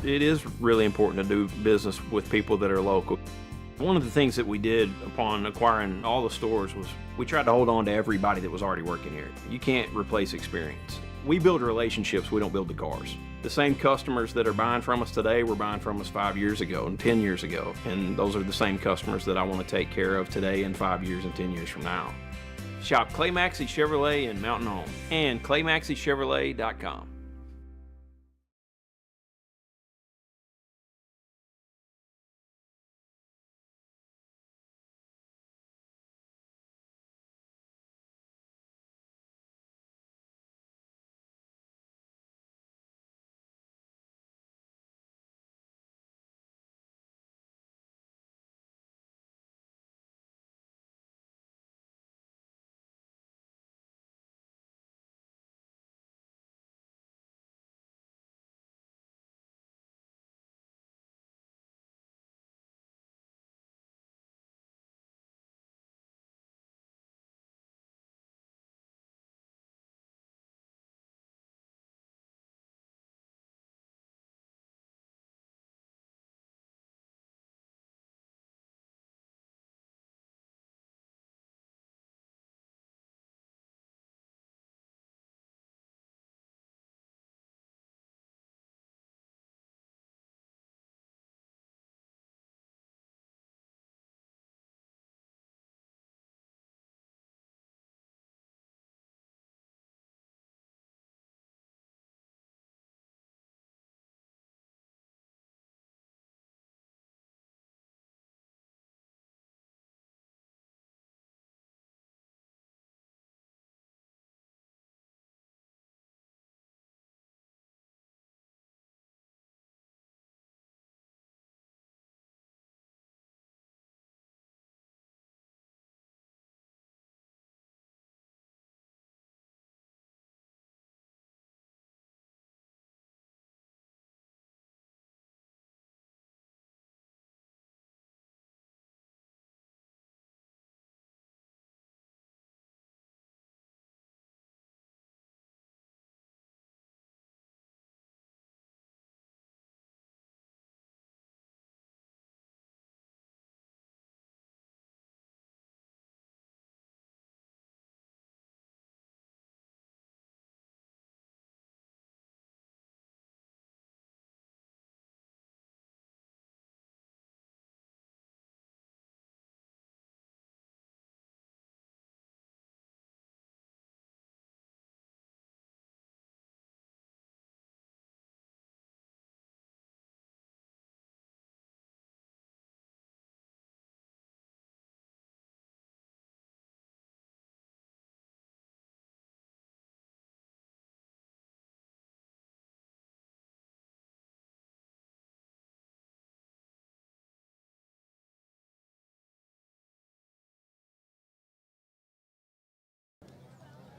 Speaker 4: It is really important to do business with people that are local. One of the things that we did upon acquiring all the stores was we tried to hold on to everybody that was already working here. You can't replace experience. We build relationships, we don't build the cars. The same customers that are buying from us today were buying from us 5 years ago and 10 years ago. And those are the same customers that I want to take care of today and 5 years and 10 years from now. Shop Clay Maxey Chevrolet in Mountain Home and ClayMaxeyChevrolet.com.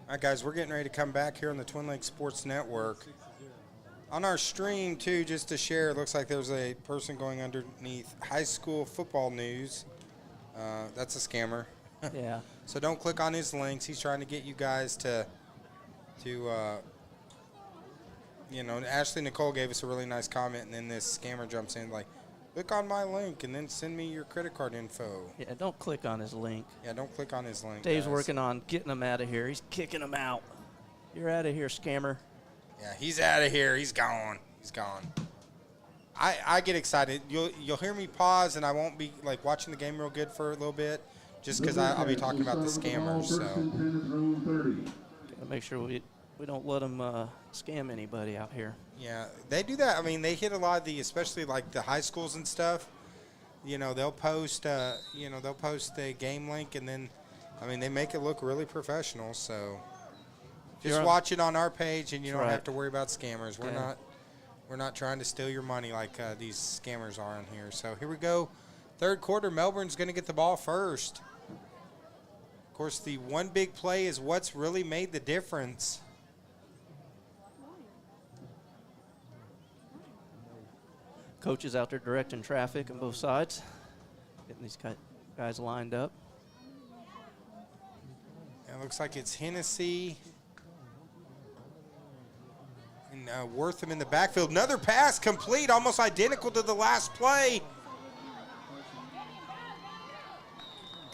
Speaker 2: All right, guys, we're getting ready to come back here on the Twin Lakes Sports Network. On our stream, too, just to share, it looks like there's a person going underneath high school football news. That's a scammer.
Speaker 1: Yeah.
Speaker 2: So don't click on his links. He's trying to get you guys to Ashley Nicole gave us a really nice comment, and then this scammer jumps in like, click on my link and then send me your credit card info.
Speaker 1: Yeah, don't click on his link.
Speaker 2: Yeah, don't click on his link.
Speaker 1: Dave's
Speaker 2: guys.
Speaker 1: working on getting him out of here. He's kicking him out. You're out of here, scammer.
Speaker 2: Yeah, he's out of here. He's gone. He's gone. I get excited. You'll hear me pause, and I won't be like watching the game real good for a little bit, just because I'll be talking about the scammers. So
Speaker 1: Gotta make sure we don't let them scam anybody out here.
Speaker 2: yeah, they do that. I mean, they hit a lot of the, especially like the high schools and stuff. They'll post a game link, and then, I mean, they make it look really professional. So just watch it on our page, and you don't have to worry about scammers. We're not trying to steal your money like these scammers are in here. So here we go. Third quarter, Melbourne's going to get the ball first. Of course, the one big play is what's really made the difference.
Speaker 1: Coach is out there directing traffic on both sides, getting these guys lined up.
Speaker 2: It looks like it's Hennessy and Wortham in the backfield. Another pass complete, almost identical to the last play.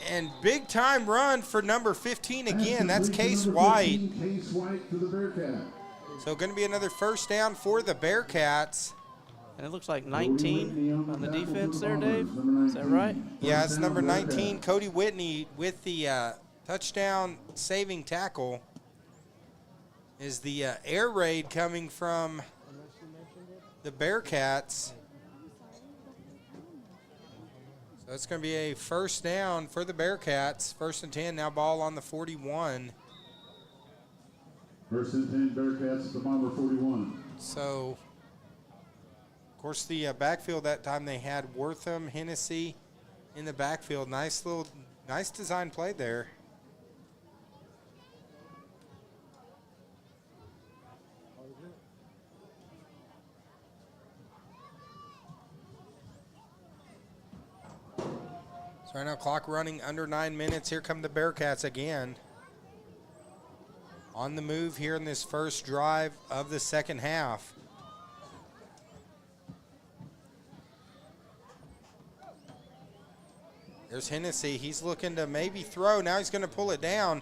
Speaker 2: And big time run for number 15 again. That's Case White.
Speaker 3: Case White to the Bearcats.
Speaker 2: So going to be another first down for the Bearcats.
Speaker 1: And it looks like 19 on the defense there, Dave. Is that right?
Speaker 2: Yeah, it's number 19, Cody Whitney, with the touchdown saving tackle. Is the air raid coming from the Bearcats. So it's going to be a first down for the Bearcats. 1st and 10, now ball on the 41.
Speaker 3: 1st and 10, Bearcats at the Bomber 41.
Speaker 2: So, of course, the backfield that time they had Wortham, Hennessy in the backfield. Nice design play there. So right now, clock running under 9 minutes. Here come the Bearcats again. On the move here in this first drive of the second half. There's Hennessy. He's looking to maybe throw. Now he's going to pull it down.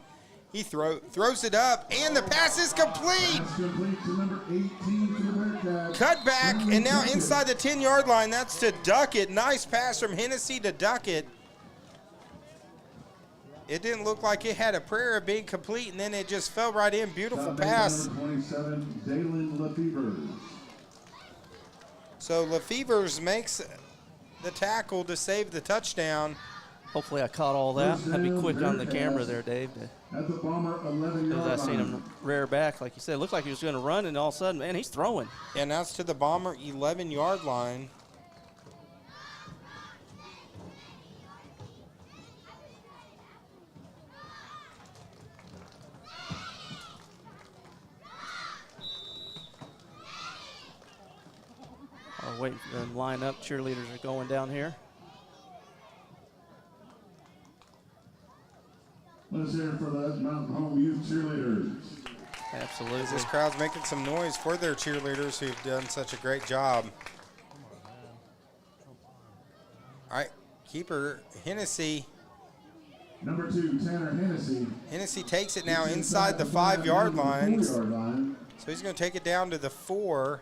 Speaker 2: He throws it up, and the pass is complete.
Speaker 3: Pass complete to number 18 to the Bearcats.
Speaker 2: Cut back, and now inside the 10-yard line. That's to Duckett. Nice pass from Hennessy to Duckett. It didn't look like it had a prayer of being complete, and then it just fell right in. Beautiful pass.
Speaker 3: Number 27, Dalen Lefevre.
Speaker 2: So Lefevre makes the tackle to save the touchdown.
Speaker 1: Hopefully I caught all that. I'd be quick on the camera there, Dave.
Speaker 3: At the Bomber 11-yard
Speaker 1: Because I seen
Speaker 3: line.
Speaker 1: him rear back, like you said. It looked like he was going to run, and all of a sudden, man, he's throwing.
Speaker 2: And now it's to the Bomber 11-yard line.
Speaker 1: I'll wait for them to line up. Cheerleaders are going down here.
Speaker 3: Let's hear it for the Mountain Home Youth Cheerleaders.
Speaker 1: Absolutely.
Speaker 2: This crowd's making some noise for their cheerleaders who've done such a great job. All right, keeper Hennessy.
Speaker 3: Number 2, Tanner Hennessy.
Speaker 2: Hennessy takes it now inside the 5-yard line. So he's going to take it down to the 4.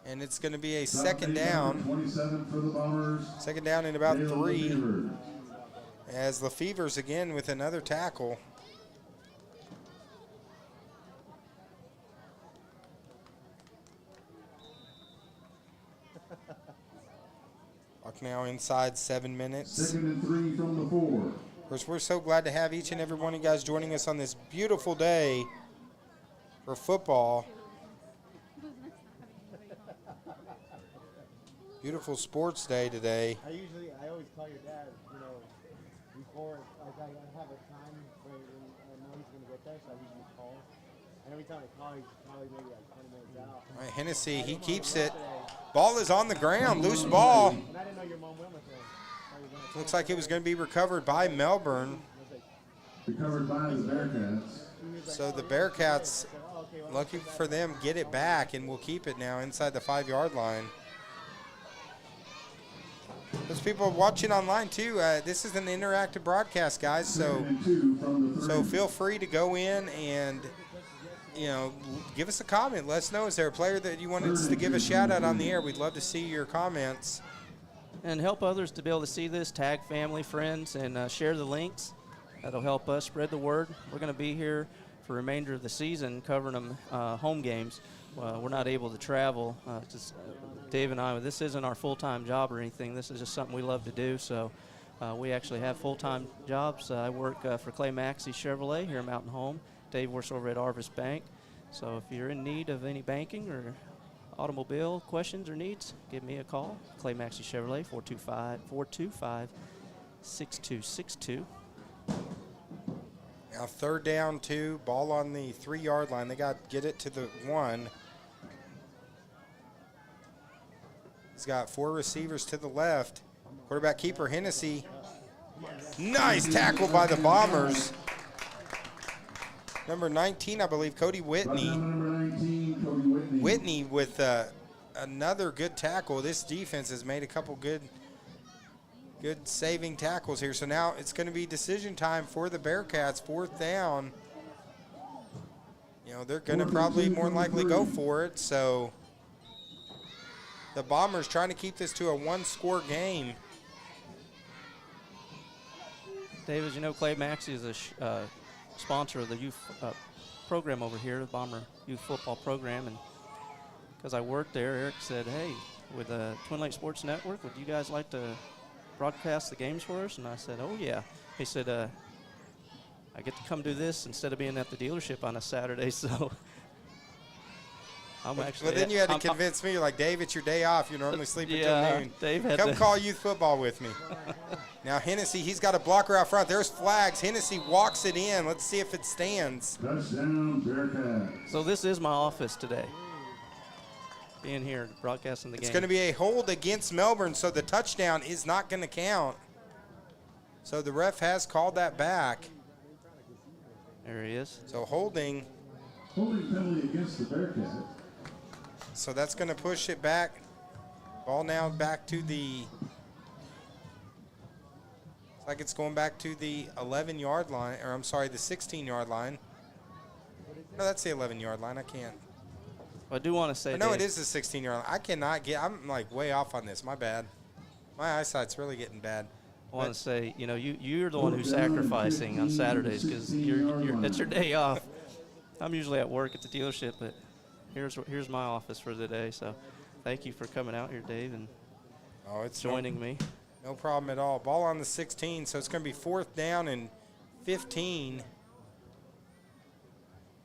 Speaker 2: And it's going to be a second down.
Speaker 3: 27 for the Bombers.
Speaker 2: Second down in about
Speaker 3: Dalen
Speaker 2: 3.
Speaker 3: Lefevre.
Speaker 2: As Lefevre's again with another tackle. Clock now inside 7 minutes.
Speaker 3: 2nd and 3 from the 4.
Speaker 2: Of course, we're so glad to have each and every one of you guys joining us on this beautiful day for football. Beautiful sports day today.
Speaker 5: I always call your dad, before, like I have a time when I know he's going to get there, so I usually call. And every time I call, he's probably maybe like 20 minutes out.
Speaker 2: All right, Hennessy, he keeps it. Ball is on the ground, loose ball.
Speaker 5: And I didn't know your mom went with him.
Speaker 2: Looks like it was going to be recovered by Melbourne.
Speaker 3: Recovered by the Bearcats.
Speaker 2: So the Bearcats, lucky for them, get it back, and will keep it now inside the 5-yard line. Those people watching online too, this is an interactive broadcast, guys, so feel free to go in and give us a comment. Let us know, is there a player that you wanted us to give a shout out on the air? We'd love to see your comments.
Speaker 1: And help others to be able to see this. Tag family, friends, and share the links. That'll help us spread the word. We're going to be here for the remainder of the season covering them home games. We're not able to travel. Dave and I, this isn't our full-time job or anything. This is just something we love to do. So we actually have full-time jobs. I work for Clay Maxey Chevrolet here at Mountain Home. Dave works over at Arvis Bank. So if you're in need of any banking or automobile questions or needs, give me a call. Clay Maxey Chevrolet, 425-6262.
Speaker 2: Now 3rd down, 2, ball on the 3-yard line. They got to get it to the 1. He's got 4 receivers to the left. Quarterback keeper Hennessy. Nice tackle by the Bombers. Number 19, I believe, Cody Whitney.
Speaker 3: Number 19, Cody Whitney.
Speaker 2: Whitney with another good tackle. This defense has made a couple good saving tackles here. So now it's going to be decision time for the Bearcats. 4th down. You know, they're going to probably more than likely go for it. So the Bombers trying to keep this to a 1-score game.
Speaker 1: David, you know Clay Maxey is a sponsor of the youth program over here, the Bomber Youth Football Program. And because I worked there, Eric said, hey, with Twin Lake Sports Network, would you guys like to broadcast the games for us? And I said, oh, yeah. He said, I get to come do this instead of being at the dealership on a Saturday, so I'm actually.
Speaker 2: But then you had to convince me, like, Dave, it's your day off. You normally sleep until noon.
Speaker 1: Dave had
Speaker 2: Come
Speaker 1: to
Speaker 2: call youth football with me. Now, Hennessy, he's got a blocker out front. There's flags. Hennessy walks it in. Let's see if it stands.
Speaker 3: Touchdown, Bearcats.
Speaker 1: So this is my office today, being here broadcasting the game.
Speaker 2: It's going to be a hold against Melbourne, so the touchdown is not going to count. So the ref has called that back.
Speaker 1: There he is.
Speaker 2: So holding.
Speaker 3: Holding penalty against the Bearcats.
Speaker 2: So that's going to push it back. Ball now back to the. It's like it's going back to the 11-yard line, or I'm sorry, the 16-yard line. No, that's the 11-yard line. I can't.
Speaker 1: I do want to say,
Speaker 2: No,
Speaker 1: Dave,
Speaker 2: it is the 16-yard line. I cannot get. I'm like way off on this. My bad. My eyesight's really getting bad.
Speaker 1: I want to say, you know, you're the one who's sacrificing on Saturdays because it's your day off. I'm usually at work at the dealership, but here's my office for the day. So thank you for coming out here, Dave, and joining me.
Speaker 2: No problem at all. Ball on the 16, so it's going to be 4th down and 15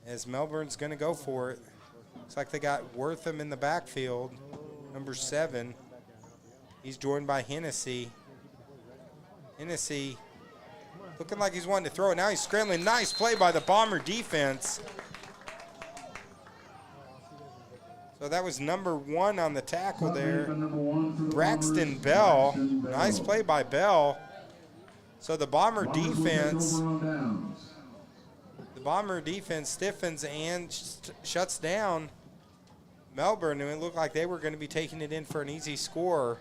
Speaker 2: as Melbourne's going to go for it. Looks like they got Wortham in the backfield, number 7. He's joined by Hennessy. Hennessy looking like he's wanting to throw it. Now he's scrambling. Nice play by the Bomber defense. So that was number 1 on the tackle there. Braxton Bell. Nice play by Bell. So the Bomber defense stiffens and shuts down Melbourne, and it looked like they were going to be taking it in for an easy score.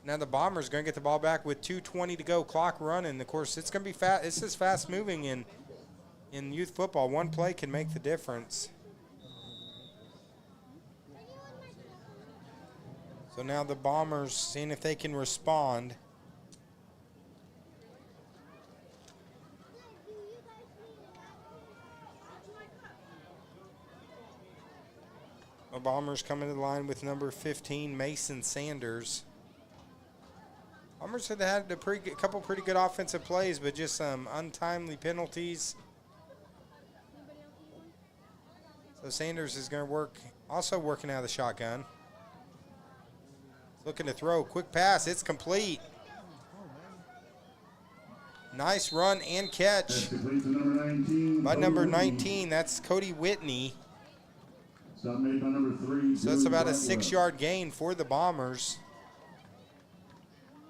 Speaker 2: Now the Bombers going to get the ball back with 2:20 to go, clock running. Of course, it's going to be fast. This is fast moving in youth football. One play can make the difference. So now the Bombers seeing if they can respond. The Bombers coming to the line with number 15, Mason Sanders. Bombers had a couple pretty good offensive plays, but just some untimely penalties. So Sanders is going to also working out of the shotgun. Looking to throw, quick pass, it's complete. Nice run and catch by number 19. That's Cody Whitney.
Speaker 3: Stop made by number 3.
Speaker 2: So that's about a 6-yard gain for the Bombers.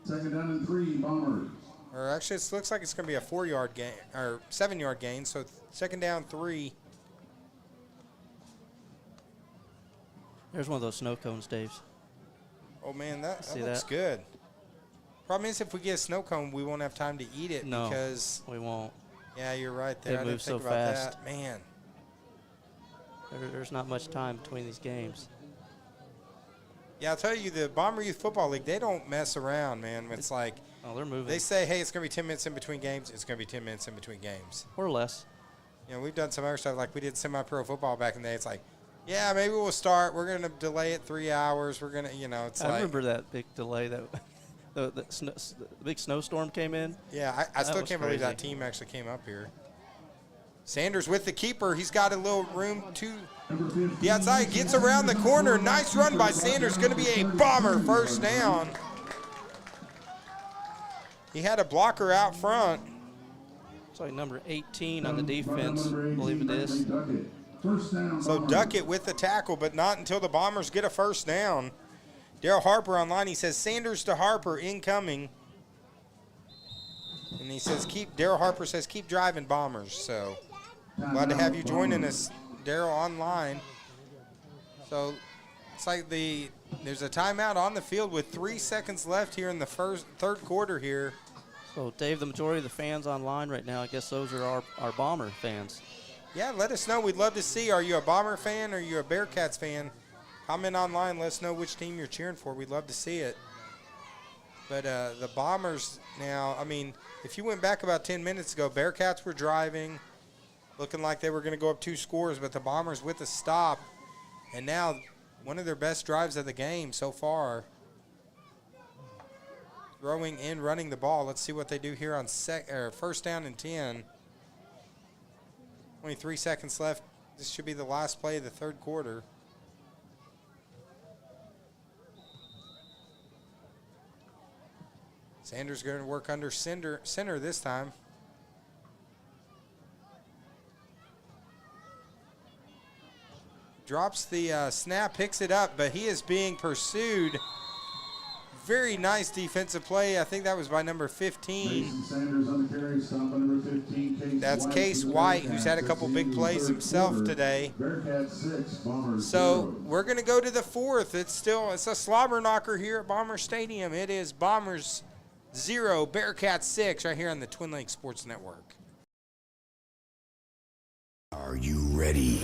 Speaker 3: 2nd down and 3, Bombers.
Speaker 2: Or actually, it looks like it's going to be a 4-yard gain or 7-yard gain. So 2nd down, 3.
Speaker 1: There's one of those snow cones, Dave.
Speaker 2: Oh man, that looks good. Problem is, if we get a snow cone, we won't have time to eat it because
Speaker 1: we won't.
Speaker 2: Yeah, you're right there.
Speaker 1: It moves so
Speaker 2: about
Speaker 1: fast.
Speaker 2: That. Man.
Speaker 1: There's not much time between these games.
Speaker 2: Yeah, I'll tell you, the Bomber Youth Football League, they don't mess around, man. It's like
Speaker 1: they're moving.
Speaker 2: They say, hey, it's going to be 10 minutes in between games. It's going to be 10 minutes in between games.
Speaker 1: Or less.
Speaker 2: You know, we've done some other stuff, like we did semi-pro football back in the day. It's like, yeah, maybe we'll start. We're going to delay it 3 hours. We're going to, it's like.
Speaker 1: I remember that big delay that the big snowstorm came in.
Speaker 2: Yeah, I still can't believe that team actually came up here. Sanders with the keeper. He's got a little room to the outside. Gets around the corner. Nice run by Sanders. Going to be a Bomber first down. He had a blocker out front.
Speaker 1: It's like number 18 on the defense, I believe it is.
Speaker 2: So Duckett with the tackle, but not until the Bombers get a first down. Daryl Harper online. He says Sanders to Harper incoming. And he says Daryl Harper says keep driving Bombers. So glad to have you joining us, Daryl, online. So it's like there's a timeout on the field with 3 seconds left here in the third quarter here.
Speaker 1: So, Dave, the majority of the fans online right now, I guess those are our Bomber fans.
Speaker 2: Yeah, let us know. We'd love to see. Are you a Bomber fan or are you a Bearcats fan? Comment online. Let us know which team you're cheering for. We'd love to see it. But the Bombers now, I mean, if you went back about 10 minutes ago, Bearcats were driving, looking like they were going to go up 2 scores, but the Bombers with a stop. And now one of their best drives of the game so far. Throwing and running the ball. Let's see what they do here on first down and 10. 23 seconds left. This should be the last play of the third quarter. Sanders going to work under center this time. Drops the snap, picks it up, but he is being pursued. Very nice defensive play. I think that was by number 15.
Speaker 3: Mason Sanders on the carry, stop by number 15. Case
Speaker 2: That's
Speaker 3: White
Speaker 2: Case White, who's had a couple big plays himself today.
Speaker 3: Bearcats 6, Bombers
Speaker 2: So
Speaker 3: 0.
Speaker 2: we're going to go to the fourth. It's a slobber knocker here at Bomber Stadium. It is Bombers 0, Bearcats 6, right here on the Twin Lakes Sports Network.
Speaker 6: Are you ready?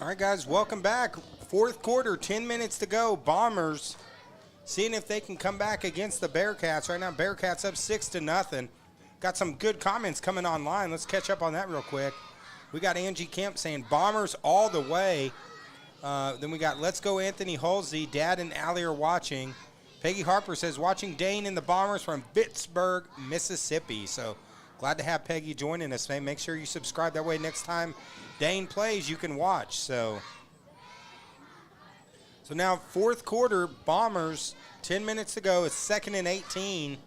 Speaker 2: All right, guys, welcome back. Fourth quarter, 10 minutes to go. Bombers seeing if they can come back against the Bearcats. Right now, Bearcats up 6-0. Got some good comments coming online. Let's catch up on that real quick. We got Angie Kemp saying Bombers all the way. Then we got Let's Go Anthony Halsey. Dad and Allie are watching. Peggy Harper says watching Dane and the Bombers from Pittsburgh, Mississippi. So glad to have Peggy joining us, man. Make sure you subscribe. That way next time Dane plays, you can watch. So now fourth quarter, Bombers, 10 minutes to go. It's 2nd and 18.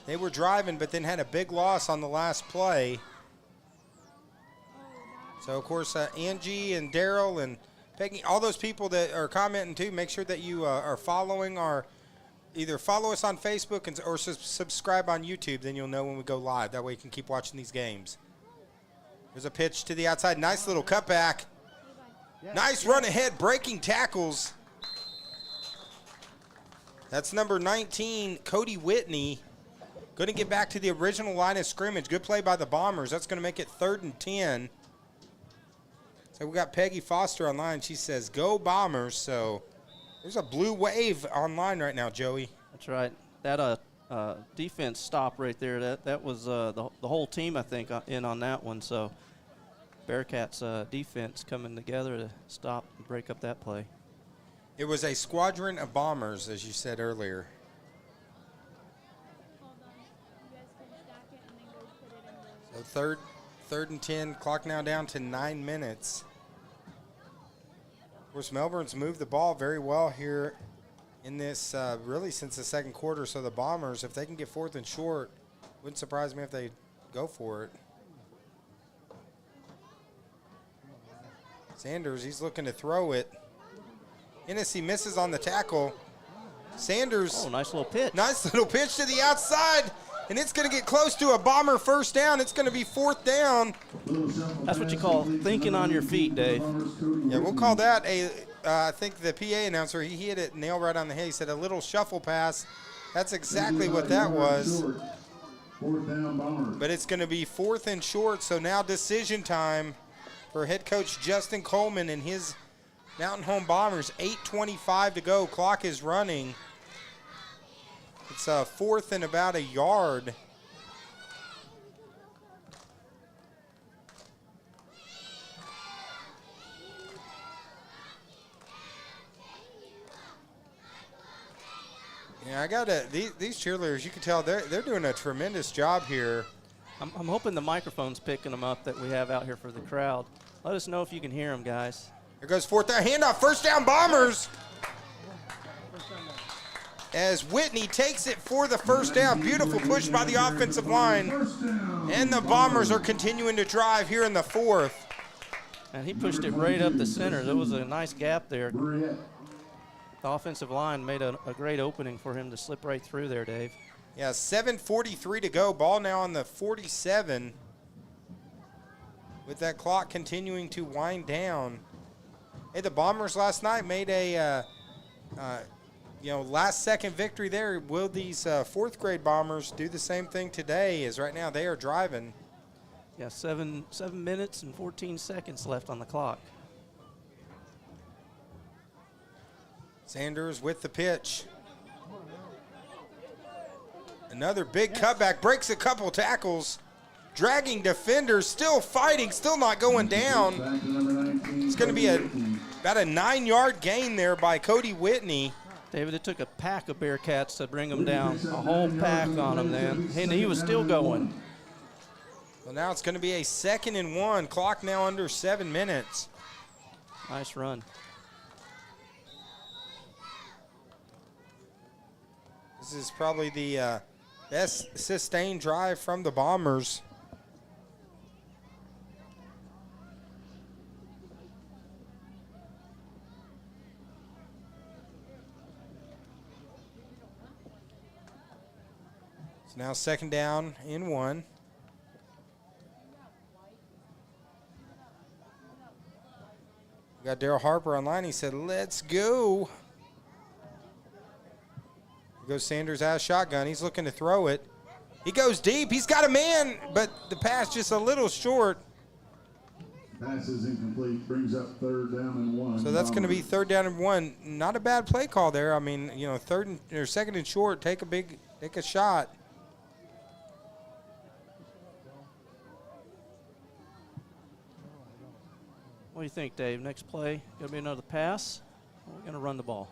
Speaker 2: They were driving, but then had a big loss on the last play. So, of course, Angie and Daryl and Peggy, all those people that are commenting too, make sure that you are following either follow us on Facebook or subscribe on YouTube. Then you'll know when we go live. That way you can keep watching these games. There's a pitch to the outside. Nice little cutback. Nice run ahead, breaking tackles. That's number 19, Cody Whitney. Going to get back to the original line of scrimmage. Good play by the Bombers. That's going to make it 3rd and 10. So we got Peggy Foster online. She says, go Bombers. So there's a blue wave online right now, Joey.
Speaker 1: That's right. That defense stop right there, that was the whole team, I think, in on that one. So Bearcats defense coming together to stop and break up that play.
Speaker 2: It was a squadron of Bombers, as you said earlier. So third and 10, clock now down to 9 minutes. Of course, Melbourne's moved the ball very well here in this, really since the second quarter. So the Bombers, if they can get 4th and short, wouldn't surprise me if they go for it. Sanders, he's looking to throw it. Hennessy misses on the tackle. Sanders.
Speaker 1: Oh, nice little pitch.
Speaker 2: Nice little pitch to the outside. and it's going to get close to a Bomber first down. It's going to be 4th down.
Speaker 1: That's what you call thinking on your feet, Dave.
Speaker 2: Yeah, we'll call that I think the PA announcer, he hit it nail right on the head. He said a little shuffle pass. That's exactly what that was.
Speaker 3: 4th down, Bombers.
Speaker 2: But it's going to be 4th and short, so now decision time for head coach Justin Coleman and his Mountain Home Bombers. 8:25 to go. Clock is running. It's 4th and about a yard. Yeah, I gotta. These cheerleaders, you can tell they're doing a tremendous job here.
Speaker 1: I'm hoping the microphone's picking them up that we have out here for the crowd. Let us know if you can hear them, guys.
Speaker 2: There goes 4th down, handoff, first down Bombers. As Whitney takes it for the first down. Beautiful push by the offensive line. And the Bombers are continuing to drive here in the 4th.
Speaker 1: And he pushed it right up the center. There was a nice gap there. The offensive line made a great opening for him to slip right through there, Dave.
Speaker 2: Yeah, 7:43 to go. Ball now on the 47. With that clock continuing to wind down. Hey, the Bombers last night made a last-second victory there. Will these 4th-grade Bombers do the same thing today? As right now they are driving.
Speaker 1: Yeah, 7 minutes and 14 seconds left on the clock.
Speaker 2: Sanders with the pitch. Another big cutback, breaks a couple tackles. Dragging defenders, still fighting, still not going down. It's going to be about a 9-yard gain there by Cody Whitney.
Speaker 1: David, it took a pack of Bearcats to bring him down, a whole pack on him then, and he was still going.
Speaker 2: Well, now it's going to be a 2nd and 1. Clock now under 7 minutes.
Speaker 1: Nice run.
Speaker 2: This is probably the best sustained drive from the Bombers. It's now 2nd down and 1. We got Daryl Harper online. He said, let's go. Here goes Sanders out of shotgun. He's looking to throw it. He goes deep. He's got a man, but the pass just a little short.
Speaker 3: Pass is incomplete. Brings up 3rd down and 1.
Speaker 2: So that's going to be 3rd down and 1. Not a bad play call there. I mean, 2nd and short. Take a shot.
Speaker 1: What do you think, Dave? Next play, going to be another pass? Or we're going to run the ball?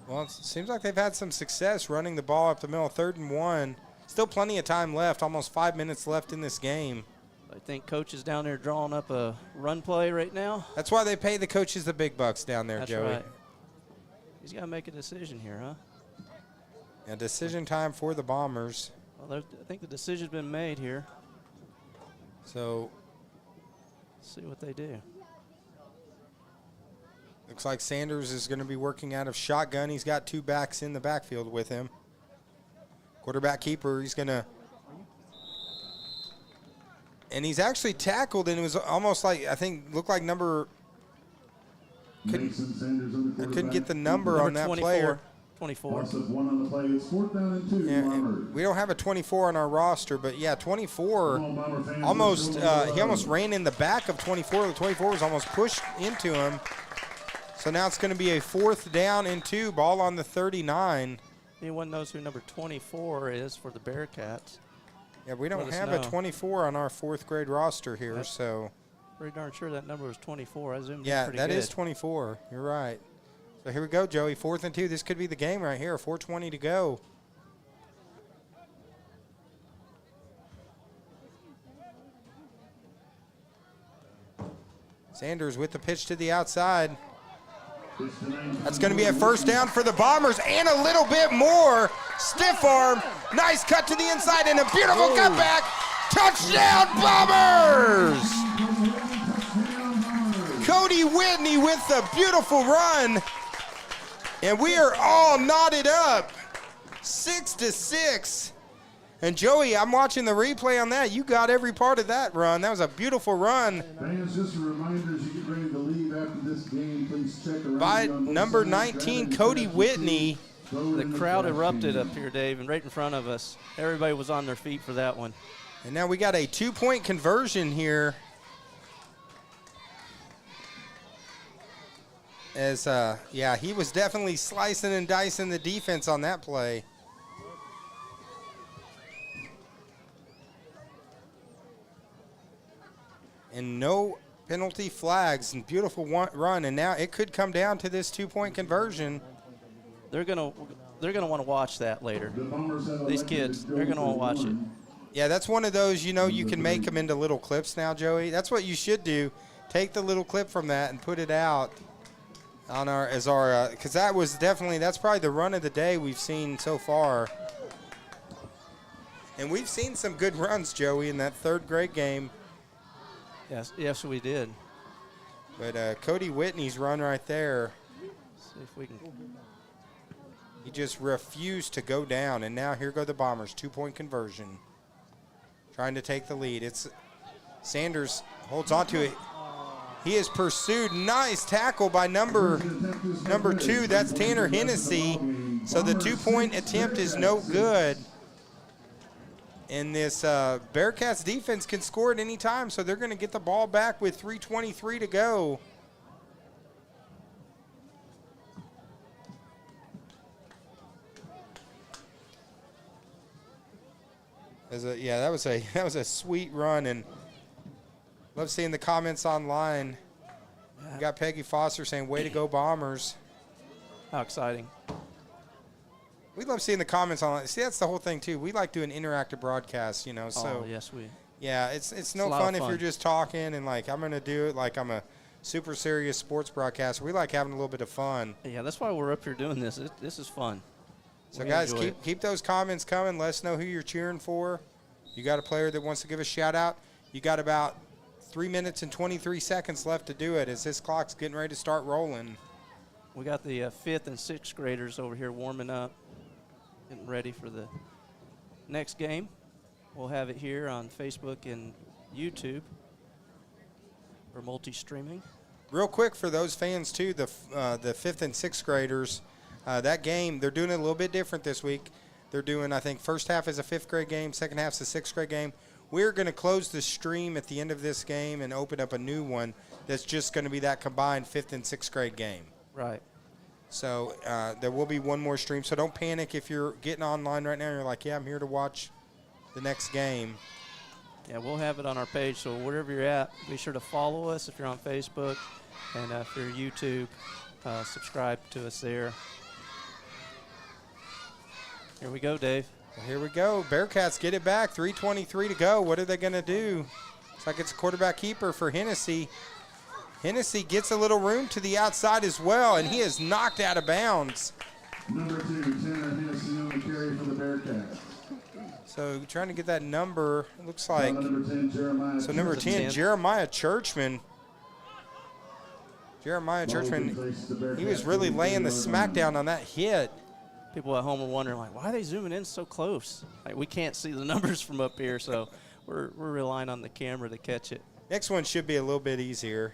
Speaker 2: Well, it seems like they've had some success running the ball up the middle. 3rd and 1. Still plenty of time left. Almost 5 minutes left in this game.
Speaker 1: I think coach is down there drawing up a run play right now.
Speaker 2: That's why they pay the coaches the big bucks down there,
Speaker 1: That's
Speaker 2: Joey.
Speaker 1: right. He's got to make a decision here, huh?
Speaker 2: Yeah, decision time for the Bombers.
Speaker 1: Well, I think the decision's been made here.
Speaker 2: So
Speaker 1: Let's see what they do.
Speaker 2: looks like Sanders is going to be working out of shotgun. He's got 2 backs in the backfield with him. Quarterback keeper, he's going to. And he's actually tackled, and it was almost like, I think, looked like number. I couldn't get the number on that
Speaker 1: 24.
Speaker 2: player.
Speaker 1: 24.
Speaker 3: Loss of 1 on the play. It's 4th down and 2.
Speaker 2: Yeah,
Speaker 3: Bombers.
Speaker 2: we don't have a 24 on our roster, but yeah, 24
Speaker 3: Bomber fans
Speaker 2: almost.
Speaker 3: are still
Speaker 2: He almost ran in the back of 24. The 24 was almost pushed into him. So now it's going to be a 4th down and 2. Ball on the 39.
Speaker 1: Anyone knows who number 24 is for the Bearcats?
Speaker 2: Yeah, we don't
Speaker 1: Let us
Speaker 2: have
Speaker 1: know.
Speaker 2: a 24 on our 4th grade roster here,
Speaker 1: Yep.
Speaker 2: so.
Speaker 1: Pretty darn sure that number was 24. I zoomed in
Speaker 2: Yeah,
Speaker 1: pretty
Speaker 2: that
Speaker 1: good.
Speaker 2: is 24. You're right. So here we go, Joey. 4th and 2. This could be the game right here. 4:20 to go. Sanders with the pitch to the outside. That's going to be a 1st down for the Bombers and a little bit more. Stiff arm. Nice cut to the inside and a beautiful cutback. Touchdown, Bombers! Cody Whitney with the beautiful run. And we are all knotted up. 6-6. And Joey, I'm watching the replay on that. You got every part of that run. That was a beautiful run.
Speaker 3: Fans, just a reminder as you get ready to leave after this game, please check around
Speaker 2: By
Speaker 3: you on both
Speaker 2: number
Speaker 3: sides.
Speaker 2: 19,
Speaker 3: Grab any
Speaker 2: Cody
Speaker 3: trash you
Speaker 2: Whitney.
Speaker 3: see, throw it
Speaker 1: The
Speaker 3: in
Speaker 1: crowd
Speaker 3: trash
Speaker 1: erupted
Speaker 3: can.
Speaker 1: up here, Dave, and right in front of us. Everybody was on their feet for that one.
Speaker 2: And now we got a 2-point conversion here. As, yeah, he was definitely slicing and dicing the defense on that play. And no penalty flags and beautiful run. And now it could come down to this 2-point conversion.
Speaker 1: They're gonna want to watch that later.
Speaker 3: The Bombers have
Speaker 1: These
Speaker 3: elected
Speaker 1: kids,
Speaker 3: to go
Speaker 1: they're gonna want to watch it.
Speaker 3: one.
Speaker 2: Yeah, that's one of those, you know, you can make them into little clips now, Joey. That's what you should do. Take the little clip from that and put it out on because that was that's probably the run of the day we've seen so far. And we've seen some good runs, Joey, in that third grade game.
Speaker 1: Yes, we did.
Speaker 2: But Cody Whitney's run right there,
Speaker 1: See if we can.
Speaker 2: he just refused to go down. And now here go the Bombers, 2-point conversion. Trying to take the lead. It's Sanders holds on to it. He is pursued. Nice tackle by number 2. That's Tanner Hennessy. So the 2-point attempt is no good. And this Bearcats defense can score at any time, so they're going to get the ball back with 3:23 to go. That was a sweet run, and love seeing the comments online. We got Peggy Foster saying, "Way to go, Bombers!"
Speaker 1: How exciting!
Speaker 2: We love seeing the comments online. See, that's the whole thing too. We like doing interactive broadcasts, you know. So
Speaker 1: yes, we.
Speaker 2: yeah, it's no
Speaker 1: a lot
Speaker 2: fun
Speaker 1: of
Speaker 2: if you're
Speaker 1: fun.
Speaker 2: just talking and like I'm gonna do it like I'm a super serious sports broadcaster. We like having a little bit of fun.
Speaker 1: Yeah, that's why we're up here doing this. This is fun.
Speaker 2: So
Speaker 1: We
Speaker 2: guys,
Speaker 1: enjoy it.
Speaker 2: keep those comments coming. Let us know who you're cheering for. You got a player that wants to give a shout out. You got about 3 minutes and 23 seconds left to do it as this clock's getting ready to start rolling.
Speaker 1: We got the 5th and 6th graders over here warming up, getting ready for the next game. We'll have it here on Facebook and YouTube for multi-streaming.
Speaker 2: Real quick for those fans too, the 5th and 6th graders, that game, they're doing it a little bit different this week. They're doing, I think, first half is a 5th grade game, second half is a 6th grade game. We're going to close the stream at the end of this game and open up a new one that's just going to be that combined 5th and 6th grade game.
Speaker 1: Right.
Speaker 2: So there will be one more stream. So don't panic if you're getting online right now and you're like, yeah, I'm here to watch the next game.
Speaker 1: Yeah, we'll have it on our page, so wherever you're at, be sure to follow us if you're on Facebook, and if you're YouTube, subscribe to us there. Here we go, Dave.
Speaker 2: So here we go. Bearcats get it back. 3:23 to go. What are they going to do? Looks like it's a quarterback keeper for Hennessy. Hennessy gets a little room to the outside as well, and he is knocked out of bounds.
Speaker 3: Number 2, Tanner Hennessy on the carry for the Bearcats.
Speaker 2: So trying to get that number, it looks like.
Speaker 3: Number 10, Jeremiah.
Speaker 2: So number 10, Jeremiah Churchman. Jeremiah Churchman, he was really laying the smackdown on that hit.
Speaker 1: People at home are wondering, like, why are they zooming in so close? Like, we can't see the numbers from up here, so we're relying on the camera to catch it.
Speaker 2: Next one should be a little bit easier.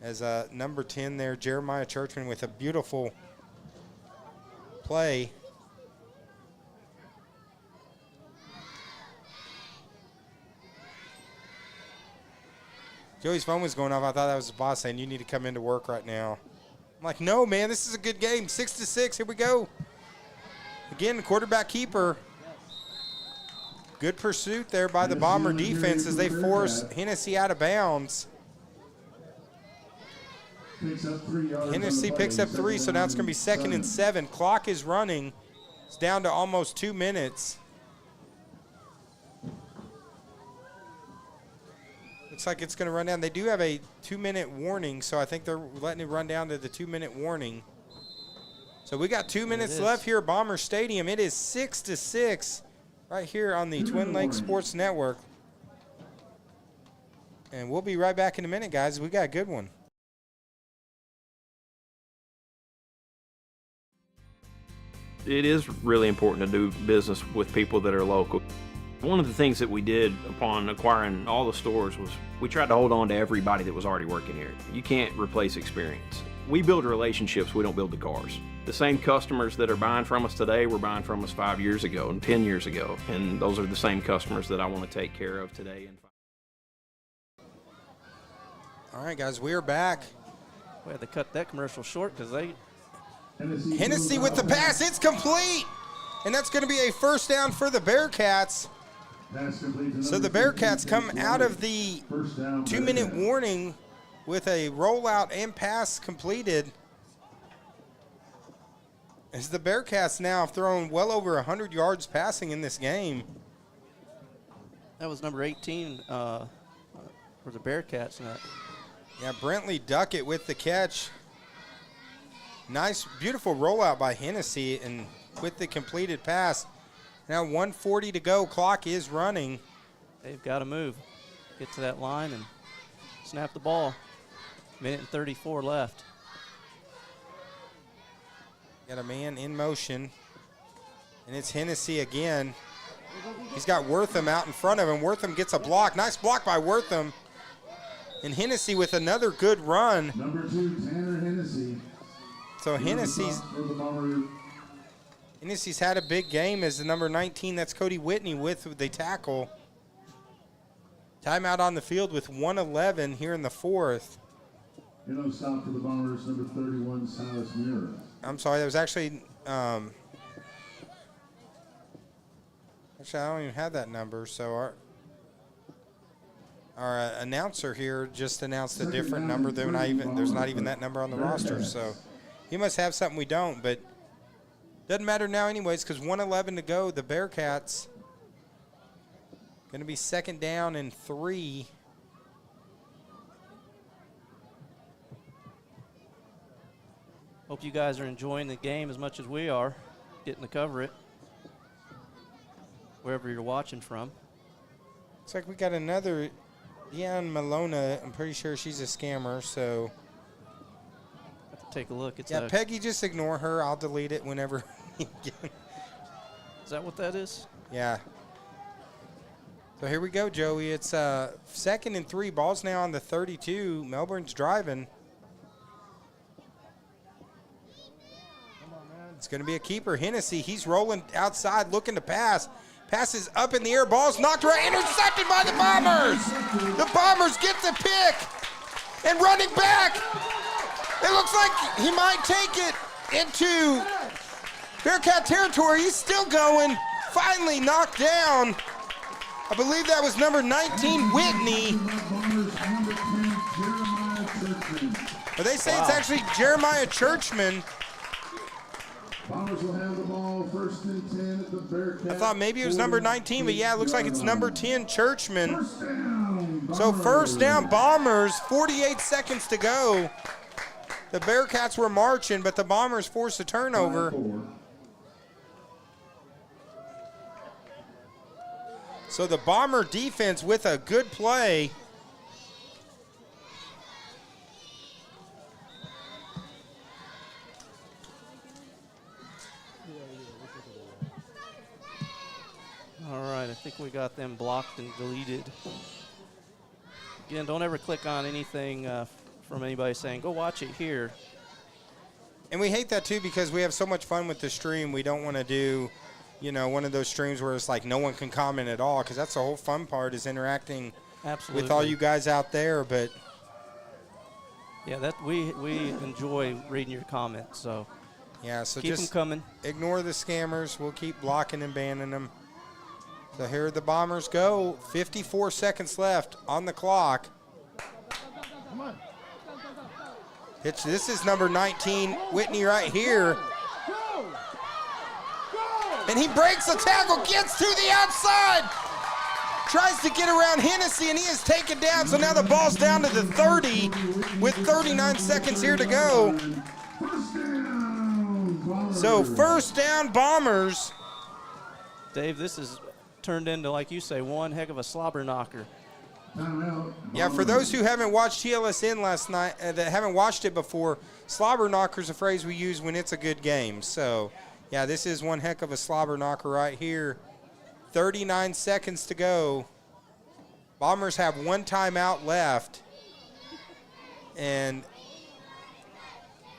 Speaker 2: As number 10 there, Jeremiah Churchman with a beautiful play. Joey's phone was going off. I thought that was the boss saying, you need to come into work right now. I'm like, no, man, this is a good game. 6-6, here we go. Again, quarterback keeper. Good pursuit there by the Bomber defense as they force Hennessy out of bounds. Hennessy picks up 3, so now it's going to be 2nd and 7. Clock is running. It's down to almost 2 minutes. Looks like it's going to run down. They do have a 2-minute warning, so I think they're letting it run down to the 2-minute warning. So we got 2 minutes left here at Bomber Stadium. It is 6-6 right here on the Twin Lakes Sports Network. And we'll be right back in a minute, guys. We got a good one.
Speaker 4: It is really important to do business with people that are local. One of the things that we did upon acquiring all the stores was we tried to hold on to everybody that was already working here. You can't replace experience. We build relationships, we don't build the cars. The same customers that are buying from us today were buying from us 5 years ago and 10 years ago. And those are the same customers that I want to take care of today.
Speaker 2: All right, guys, we are back.
Speaker 1: We had to cut that commercial short because they
Speaker 2: Hennessy with the pass. It's complete. And that's going to be a first down for the Bearcats. So the Bearcats come out of the 2-minute warning with a rollout and pass completed. As the Bearcats now have thrown well over 100 yards passing in this game.
Speaker 1: that was number 18 for the Bearcats. And
Speaker 2: Yeah, Brentley Duckett with the catch. Nice, beautiful rollout by Hennessy, and with the completed pass. Now 1:40 to go, clock is running.
Speaker 1: they've got to move, get to that line and snap the ball. Minute and 34 left.
Speaker 2: Got a man in motion, and it's Hennessy again. He's got Wortham out in front of him. Wortham gets a block. Nice block by Wortham. And Hennessy with another good run.
Speaker 3: Number 2, Tanner Hennessy.
Speaker 2: So Hennessy's had a big game as the number 19. That's Cody Whitney with the tackle. Timeout on the field with 1:11 here in the fourth.
Speaker 3: Stop for the Bombers, number 31, Silas Muir.
Speaker 2: I'm sorry, that was actually I don't even have that number. So our announcer here just announced a different number. There's not even that number on the roster. So he must have something we don't, but doesn't matter now anyways, because 1:11 to go. The Bearcats going to be second down and 3.
Speaker 1: Hope you guys are enjoying the game as much as we are, getting to cover it, wherever you're watching from.
Speaker 2: Looks like we got another Deanne Malona. I'm pretty sure she's a scammer, so.
Speaker 1: Have to take a look. It's
Speaker 2: Yeah, Peggy, just ignore her. I'll delete it whenever.
Speaker 1: Is that what that is?
Speaker 2: Yeah. So here we go, Joey. It's second and 3. Ball's now on the 32. Melbourne's driving. It's going to be a keeper. Hennessy, he's rolling outside looking to pass. Passes up in the air. Ball's knocked around. Intercepted by the Bombers. The Bombers get the pick. And running back. It looks like he might take it into Bearcat territory. He's still going. Finally knocked down. I believe that was number 19, Whitney. But they say it's actually Jeremiah Churchman.
Speaker 3: Bombers will have the ball, first and 10 at the Bearcat.
Speaker 2: I thought maybe it was number 19, but yeah, it looks like it's number 10, Churchman.
Speaker 3: First down,
Speaker 2: So first down, Bombers, 48 seconds to go. The Bearcats were marching, but the Bombers forced a turnover.
Speaker 3: 5-4.
Speaker 2: So the Bomber defense with a good play.
Speaker 1: All right, I think we got them blocked and deleted. Again, don't ever click on anything from anybody saying, go watch it here.
Speaker 2: And we hate that too because we have so much fun with the stream. We don't want to do, one of those streams where it's like no one can comment at all, because that's the whole fun part, is interacting
Speaker 1: Absolutely.
Speaker 2: with all you guys out there. But
Speaker 1: Yeah, that we enjoy reading your comments, so
Speaker 2: yeah, so
Speaker 1: keep them
Speaker 2: just
Speaker 1: coming.
Speaker 2: ignore the scammers. We'll keep blocking and banning them. So here the Bombers go. 54 seconds left on the clock. This is number 19, Whitney, right here. And he breaks the tackle, gets to the outside. Tries to get around Hennessy, and he is taken down. So now the ball's down to the 30 with 39 seconds here to go. So first down, Bombers.
Speaker 1: Dave, this is turned into, like you say, one heck of a slobber knocker.
Speaker 2: Yeah, for those who haven't watched TLSN last night, that haven't watched it before, slobber knocker is a phrase we use when it's a good game. So Yeah, this is one heck of a slobber knocker right here. 39 seconds to go. Bombers have one timeout left. And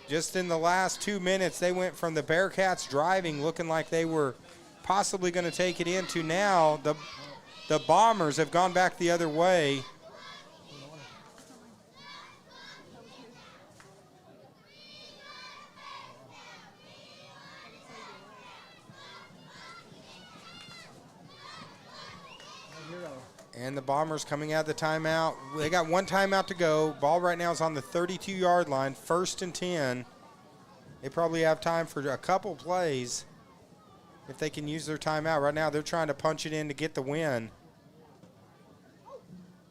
Speaker 2: just in the last 2 minutes, they went from the Bearcats driving, looking like they were possibly going to take it in, to now the Bombers have gone back the other way. And the Bombers coming out of the timeout. They got one timeout to go. Ball right now is on the 32-yard line, 1st and 10. They probably have time for a couple plays if they can use their timeout. Right now they're trying to punch it in to get the win.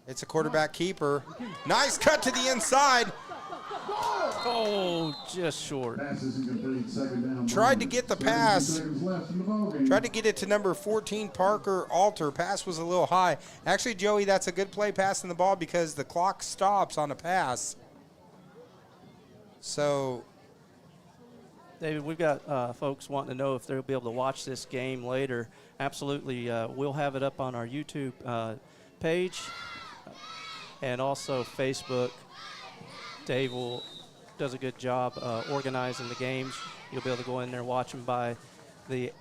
Speaker 2: It's a quarterback keeper. Nice cut to the inside.
Speaker 1: Oh, just short.
Speaker 3: Pass is incomplete. Second down.
Speaker 2: Tried to get the pass.
Speaker 3: 32 seconds left in the ballgame.
Speaker 2: Tried to get it to number 14, Parker Alter. Pass was a little high. Actually, Joey, that's a good play passing the ball because the clock stops on a pass. So,
Speaker 1: David, we've got folks wanting to know if they'll be able to watch this game later. Absolutely. We'll have it up on our YouTube page and also Facebook. Dave does a good job organizing the games. You'll be able to go in there and watch them by the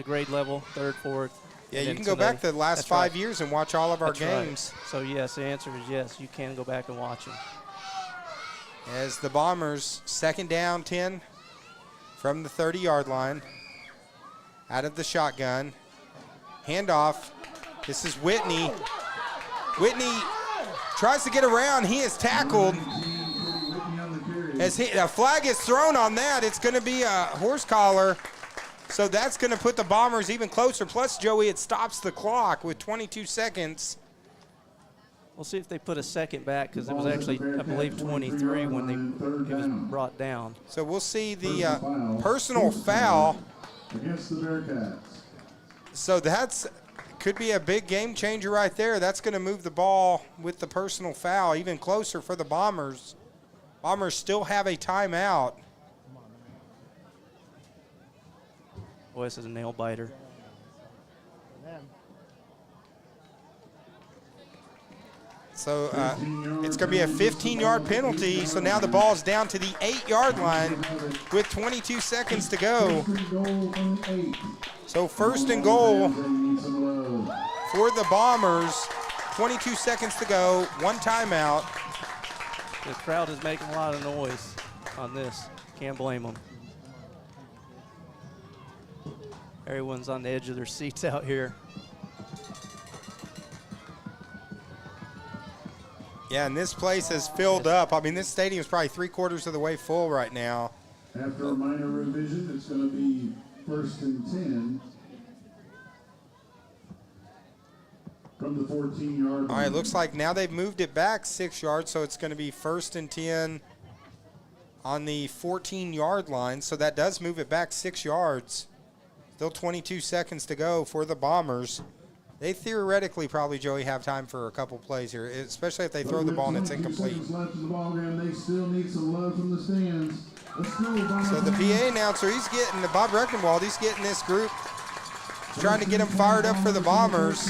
Speaker 1: grade level, 3rd, 4th.
Speaker 2: yeah, you can go back the last 5 years and watch all of our
Speaker 1: That's right.
Speaker 2: games.
Speaker 1: So, yes, the answer is yes. You can go back and watch them.
Speaker 2: As the Bombers, 2nd down, 10 from the 30-yard line. Out of the shotgun. Handoff. This is Whitney. Whitney tries to get around. He is tackled. As a flag is thrown on that, it's going to be a horse collar. So that's going to put the Bombers even closer. Plus, Joey, it stops the clock with 22 seconds.
Speaker 1: We'll see if they put a second back because it was actually, I believe, 23 when it was brought down.
Speaker 2: So we'll see the personal foul.
Speaker 3: Against the Bearcats.
Speaker 2: So that's could be a big game changer right there. That's going to move the ball with the personal foul even closer for the Bombers. Bombers still have a timeout.
Speaker 1: Boy, this is a nail biter.
Speaker 2: So it's going to be a 15-yard penalty. So now the ball's down to the 8-yard line with 22 seconds to go. So 1st and goal for the Bombers. 22 seconds to go. One timeout.
Speaker 1: The crowd is making a lot of noise on this. Can't blame them. Everyone's on the edge of their seats out here.
Speaker 2: Yeah, and this place has filled up. I mean, this stadium is probably 3/4 of the way full right now.
Speaker 3: After a minor revision, it's going to be 1st and 10 from the 14-yard line.
Speaker 2: All right, looks like now they've moved it back 6 yards, so it's going to be 1st and 10 on the 14-yard line. So that does move it back 6 yards. Still 22 seconds to go for the Bombers. They theoretically probably, Joey, have time for a couple plays here, especially if they throw the ball and it's incomplete.
Speaker 3: Left in the ball game. They still need some love from the stands. Let's go, Bombers.
Speaker 2: So the PA announcer, he's getting the Bob Reckenwald, he's getting this group, trying to get them fired up for the Bombers.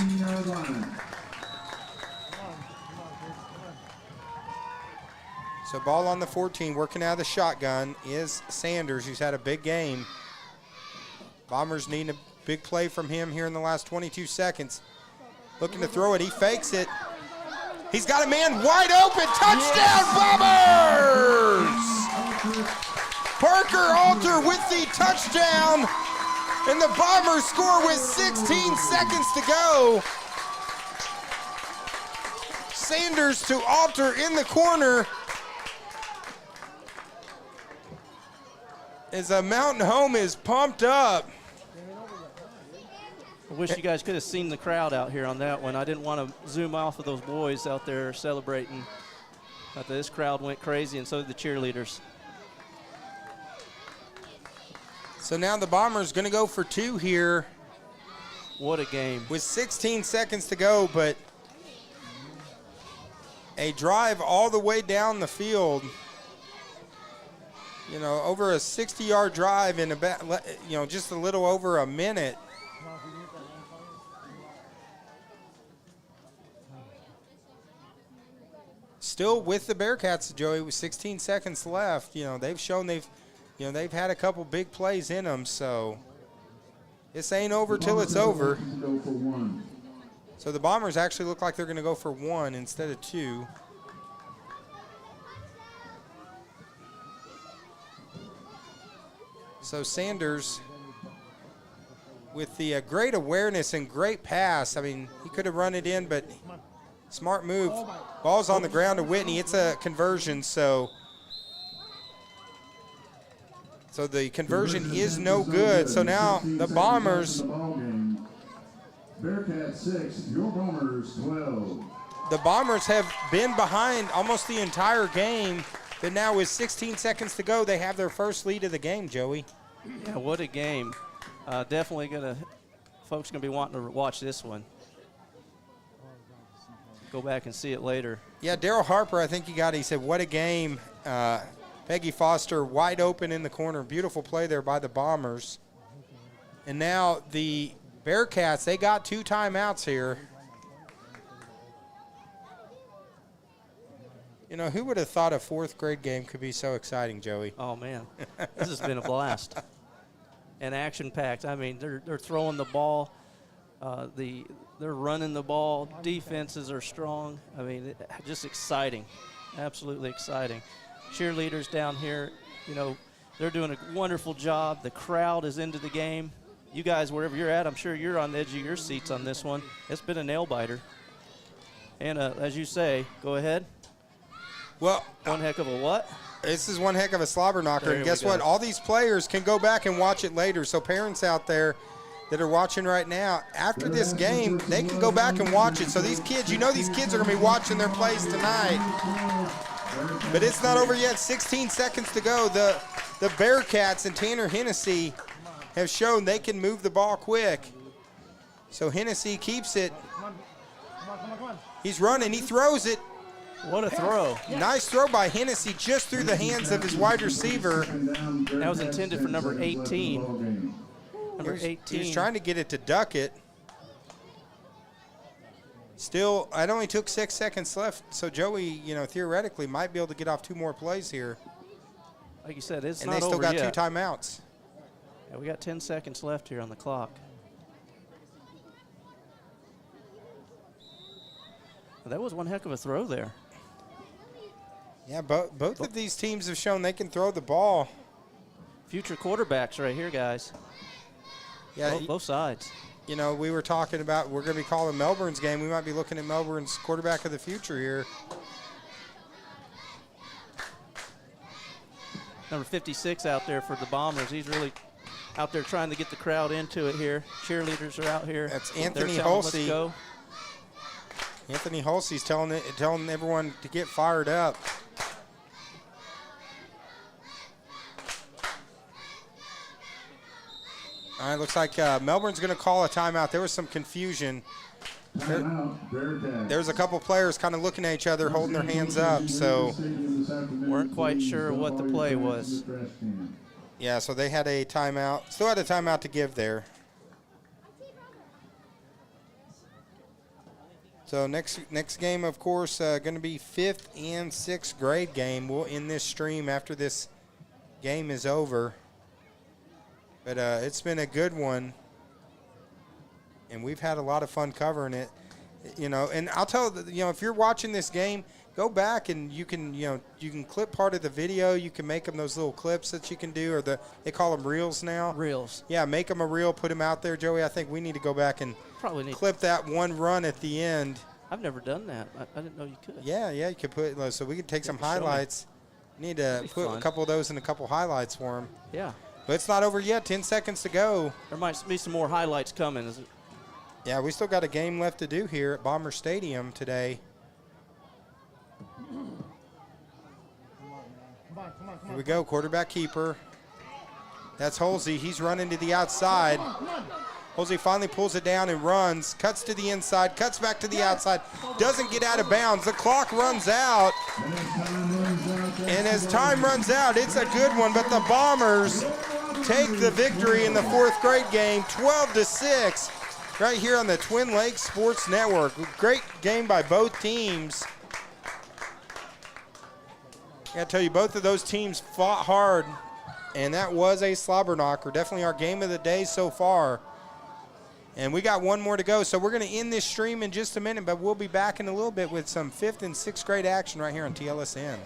Speaker 2: So ball on the 14, working out of the shotgun is Sanders, who's had a big game. Bombers need a big play from him here in the last 22 seconds. Looking to throw it, he fakes it. He's got a man wide open, touchdown Bombers! Parker Alter with the touchdown, and the Bombers score with 16 seconds to go. Sanders to Alter in the corner. As a Mountain Home is pumped up.
Speaker 1: I wish you guys could have seen the crowd out here on that one. I didn't want to zoom off of those boys out there celebrating. But this crowd went crazy, and so did the cheerleaders.
Speaker 2: So now the Bombers going to go for 2 here.
Speaker 1: What a game.
Speaker 2: With 16 seconds to go, but a drive all the way down the field. You know, over a 60-yard drive in about, you know, just a little over a minute. Still with the Bearcats, Joey, with 16 seconds left. You know, they've shown they've had a couple big plays in them, so this ain't over till it's over. So the Bombers actually look like they're going to go for 1 instead of 2. So Sanders with the great awareness and great pass. I mean, he could have run it in, but smart move. Ball's on the ground to Whitney. It's a conversion, so the conversion is no good. So now the Bombers.
Speaker 3: Bearcats 6, your Bombers 12.
Speaker 2: The Bombers have been behind almost the entire game, but now with 16 seconds to go, they have their first lead of the game, Joey.
Speaker 1: Yeah, what a game. Definitely folks gonna be wanting to watch this one. Go back and see it later.
Speaker 2: Yeah, Daryl Harper, I think he said, what a game. Peggy Foster wide open in the corner. Beautiful play there by the Bombers. And now the Bearcats, they got 2 timeouts here. You know, who would have thought a 4th grade game could be so exciting, Joey?
Speaker 1: Oh, man. This has been a blast. And action-packed. I mean, they're throwing the ball. They're running the ball. Defenses are strong. I mean, just exciting. Absolutely exciting. Cheerleaders down here, you know, they're doing a wonderful job. The crowd is into the game. You guys, wherever you're at, I'm sure you're on the edge of your seats on this one. It's been a nail-biter. And as you say, go ahead.
Speaker 2: Well,
Speaker 1: one heck of a what?
Speaker 2: This is one heck of a slobber knocker. And guess what? All these players can go back and watch it later. So parents out there that are watching right now, after this game, they can go back and watch it. So these kids, you know these kids are going to be watching their plays tonight. But it's not over yet. 16 seconds to go. The Bearcats and Tanner Hennessy have shown they can move the ball quick. So Hennessy keeps it. He's running. He throws it.
Speaker 1: What a throw.
Speaker 2: Nice throw by Hennessy just through the hands of his wide receiver.
Speaker 1: That was intended for number 18. Number 18.
Speaker 2: He was trying to get it to duck it. Still, it only took 6 seconds left, so Joey, you know, theoretically might be able to get off 2 more plays here.
Speaker 1: Like you said, it's
Speaker 2: and
Speaker 1: not
Speaker 2: they still
Speaker 1: over
Speaker 2: got
Speaker 1: yet.
Speaker 2: 2 timeouts.
Speaker 1: Yeah, we got 10 seconds left here on the clock. Well, that was one heck of a throw there.
Speaker 2: Yeah, both of these teams have shown they can throw the ball.
Speaker 1: Future quarterbacks right here, guys.
Speaker 2: Yeah,
Speaker 1: both sides.
Speaker 2: You know, we were talking about we're going to be calling Melbourne's game. We might be looking at Melbourne's quarterback of the future here.
Speaker 1: Number 56 out there for the Bombers. He's really out there trying to get the crowd into it here. Cheerleaders are out here.
Speaker 2: That's Anthony
Speaker 1: They're telling,
Speaker 2: Hulsey.
Speaker 1: Let's go.
Speaker 2: Anthony Hulsey's telling everyone to get fired up. All right, looks like Melbourne's going to call a timeout. There was some confusion. There's a couple players kind of looking at each other, holding their hands up, so
Speaker 1: weren't quite sure what the play was.
Speaker 2: Yeah, so they had a timeout. Still had a timeout to give there. So next game, of course, going to be 5th and 6th grade game. We'll end this stream after this game is over. But it's been a good one, and we've had a lot of fun covering it. You know, and I'll tell you know, if you're watching this game, go back and you can clip part of the video. You can make them those little clips that you can do, or they call them reels now.
Speaker 1: Reels.
Speaker 2: Yeah, make them a reel, put them out there, Joey. I think we need to go back and clip that one run at the end.
Speaker 1: I've never done that. I didn't know you could.
Speaker 2: Yeah, you could put. So we can take some highlights. Need to put a couple of those in a couple highlights for them.
Speaker 1: Yeah.
Speaker 2: But it's not over yet. 10 seconds to go.
Speaker 1: There might be some more highlights coming.
Speaker 2: Yeah, we still got a game left to do here at Bomber Stadium today. Here we go, quarterback keeper. That's Holsey. He's running to the outside. Holsey finally pulls it down and runs, cuts to the inside, cuts back to the outside, doesn't get out of bounds. The clock runs out. And as time runs out, it's a good one, but the Bombers take the victory in the 4th grade game, 12-6, right here on the Twin Lakes Sports Network. Great game by both teams. I gotta tell you, both of those teams fought hard, and that was a slobber knocker. Definitely our game of the day so far. And we got one more to go, so we're gonna end this stream in just a minute, but we'll be back in a little bit with some 5th and 6th grade action right here on TLSN.